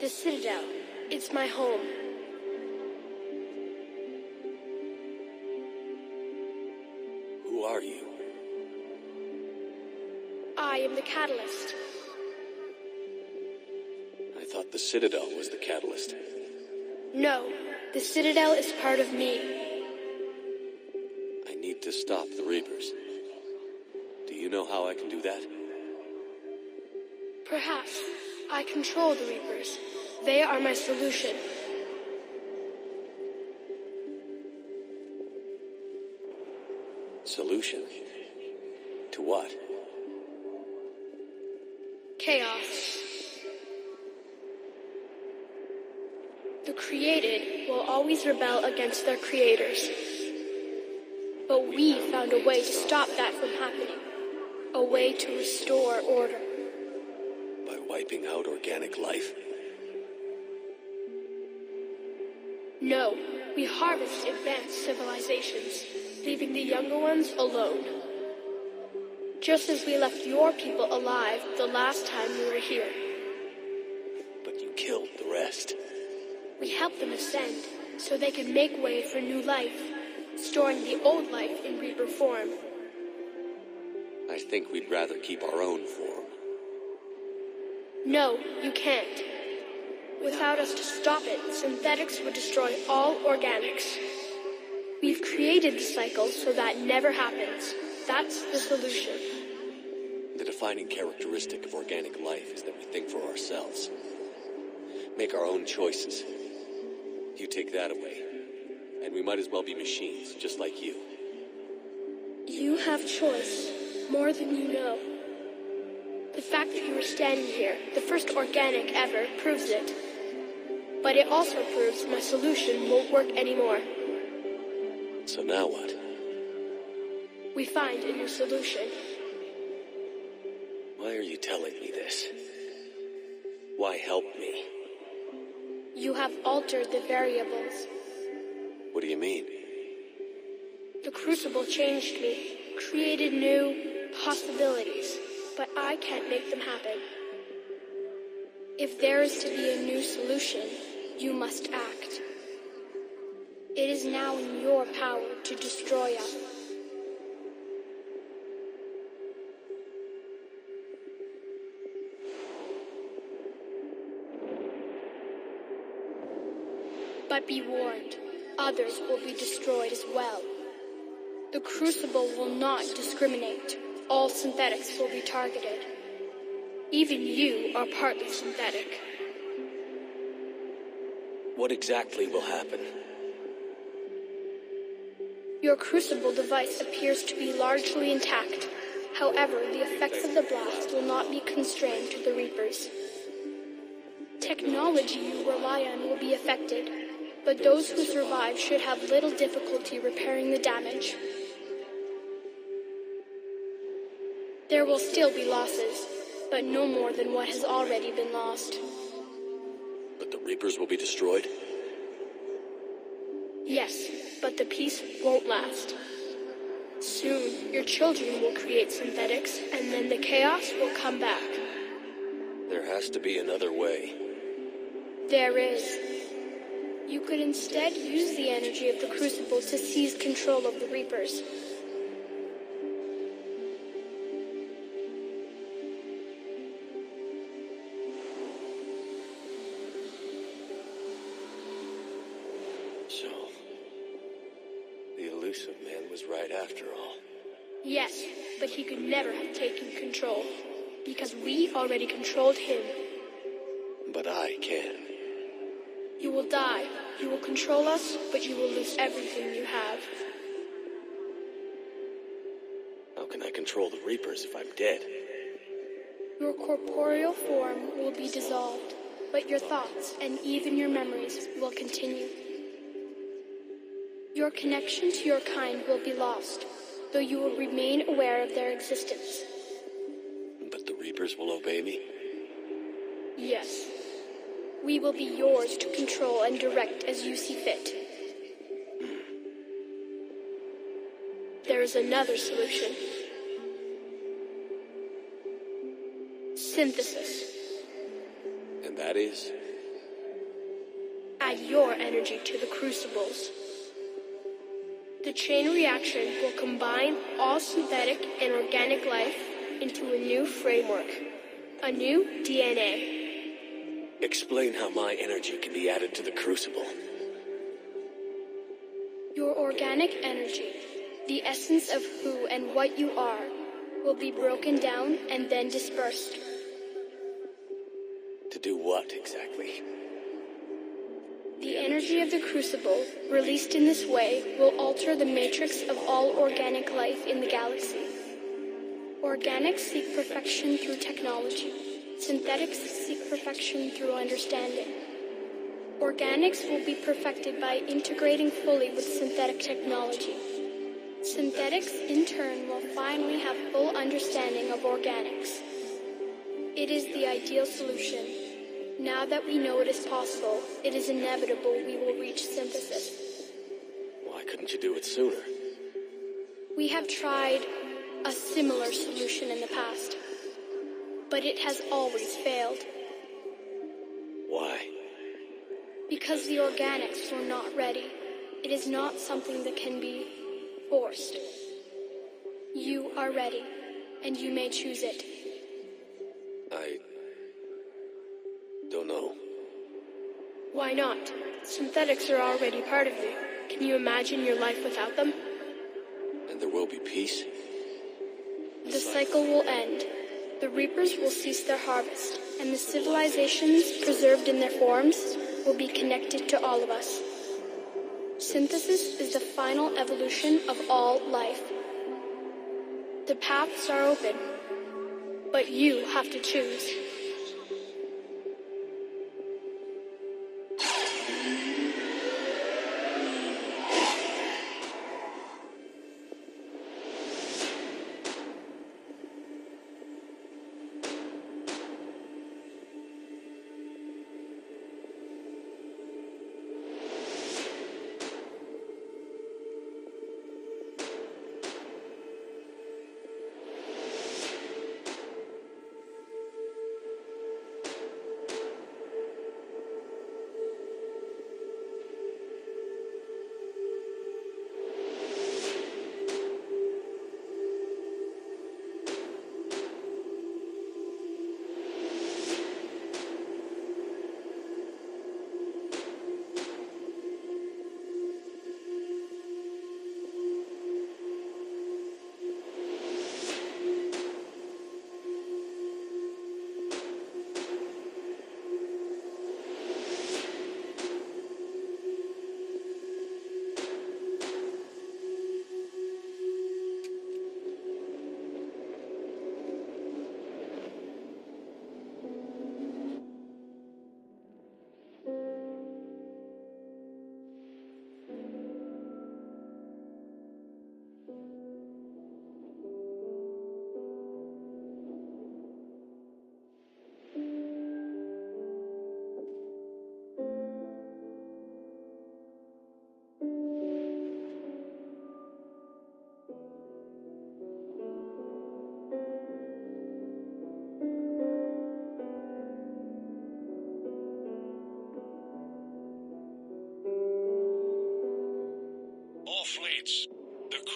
The Citadel. It's my home. Who are you? I am the Catalyst. I thought the Citadel was the catalyst. No, the Citadel is part of me. I need to stop the Reapers. Do you know how I can do that? Perhaps. I control the Reapers. They are my solution. Solution? To what? Chaos. The created will always rebel against their creators. But we found a way to stop that from happening. A way to restore order. By wiping out organic life? No, we harvest advanced civilizations, leaving the younger ones alone. Just as we left your people alive the last time we were here. But you killed the rest. We helped them ascend, so they could make way for new life, storing the old life in Reaper form. I think we'd rather keep our own form. No, you can't. Without us to stop it, synthetics would destroy all organics. We've created the cycle so that never happens. That's the solution. The defining characteristic of organic life is that we think for ourselves. Make our own choices. You take that away, and we might as well be machines, just like you. You have choice, more than you know. The fact that you are standing here, the first organic ever, proves it. But it also proves my solution won't work anymore. So now what? We find a new solution. Why are you telling me this? Why help me? You have altered the variables. What do you mean? The Crucible changed me, created new possibilities, but I can't make them happen. If there is to be a new solution, you must act. It is now in your power to destroy us. But be warned, others will be destroyed as well. The Crucible will not discriminate. All synthetics will be targeted. Even you are partly synthetic. What exactly will happen? Your Crucible device appears to be largely intact. However, the effects of the blast will not be constrained to the Reapers. Technology you rely on will be affected, but those who survive should have little difficulty repairing the damage. There will still be losses, but no more than what has already been lost. But the Reapers will be destroyed? Yes, but the peace won't last. Soon, your children will create synthetics, and then the chaos will come back. There has to be another way. There is. You could instead use the energy of the Crucible to seize control of the Reapers. So, the elusive man was right after all. Yes, but he could never have taken control, because we already controlled him. But I can. You will die. You will control us, but you will lose everything you have. How can I control the Reapers if I'm dead? Your corporeal form will be dissolved, but your thoughts and even your memories will continue. Your connection to your kind will be lost, though you will remain aware of their existence. But the Reapers will obey me? Yes. We will be yours to control and direct as you see fit. There is another solution. Synthesis. And that is? Add your energy to the crucibles. The chain reaction will combine all synthetic and organic life into a new framework, a new DNA. Explain how my energy can be added to the Crucible. Your organic energy, the essence of who and what you are, will be broken down and then dispersed. To do what exactly? The energy of the Crucible, released in this way, will alter the matrix of all organic life in the galaxy. Organics seek perfection through technology. Synthetics seek perfection through understanding. Organics will be perfected by integrating fully with synthetic technology. Synthetics, in turn, will finally have full understanding of organics. It is the ideal solution. Now that we know it is possible, it is inevitable we will reach synthesis. Why couldn't you do it sooner? We have tried a similar solution in the past, but it has always failed. Why? Because the organics were not ready. It is not something that can be forced. You are ready, and you may choose it. I don't know. Why not? Synthetics are already part of you. Can you imagine your life without them? And there will be peace? The cycle will end. The Reapers will cease their harvest, and the civilizations preserved in their forms will be connected to all of us. Synthesis is the final evolution of all life. The paths are open, but you have to choose.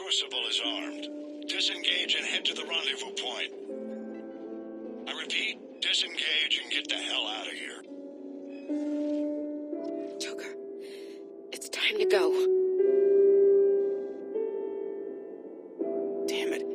Crucible is armed. Disengage and head to the rendezvous point. I repeat, disengage and get the hell out of here. Joker, it's time to go. Damn it.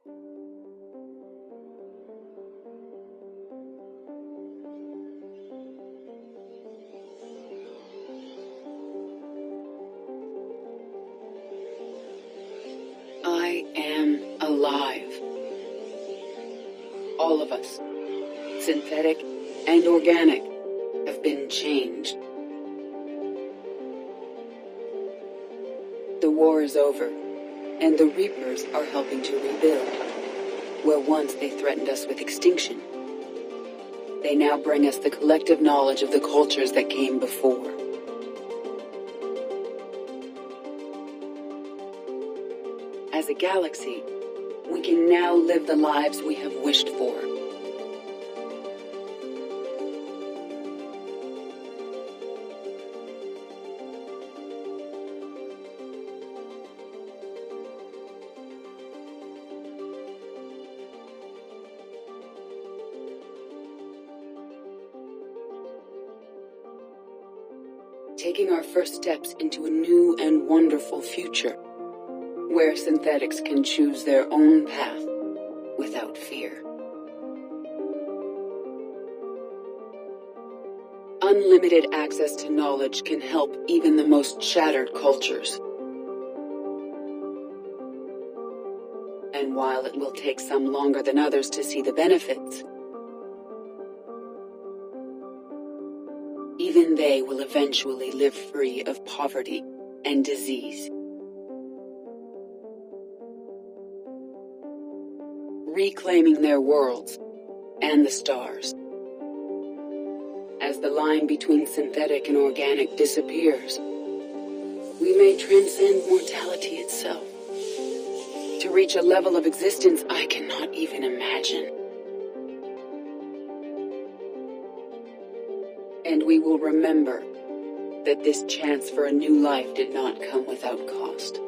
I am alive. All of us, synthetic and organic, have been changed. The war is over, and the Reapers are helping to rebuild. Where once they threatened us with extinction, they now bring us the collective knowledge of the cultures that came before. As a galaxy, we can now live the lives we have wished for. Taking our first steps into a new and wonderful future, where synthetics can choose their own path without fear. Unlimited access to knowledge can help even the most shattered cultures. And while it will take some longer than others to see the benefits, even they will eventually live free of poverty and disease. Reclaiming their worlds and the stars. As the line between synthetic and organic disappears, we may transcend mortality itself to reach a level of existence I cannot even imagine. And we will remember that this chance for a new life did not come without cost.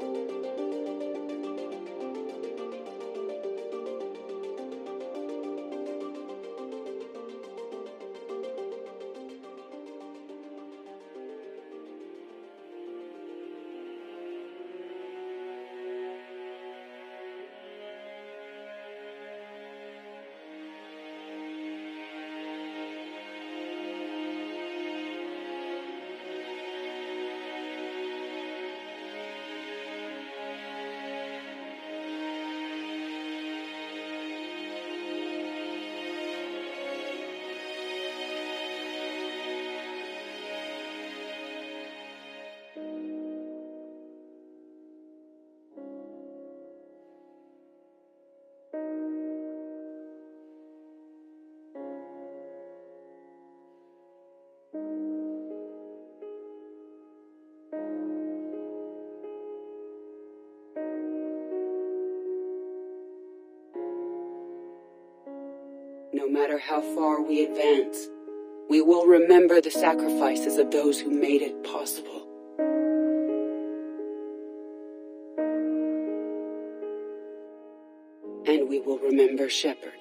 No matter how far we advance, we will remember the sacrifices of those who made it possible. And we will remember Shepard.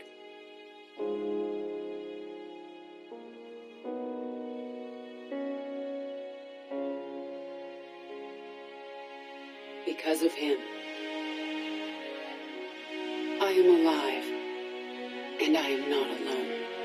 Because of him, I am alive, and I am not alone.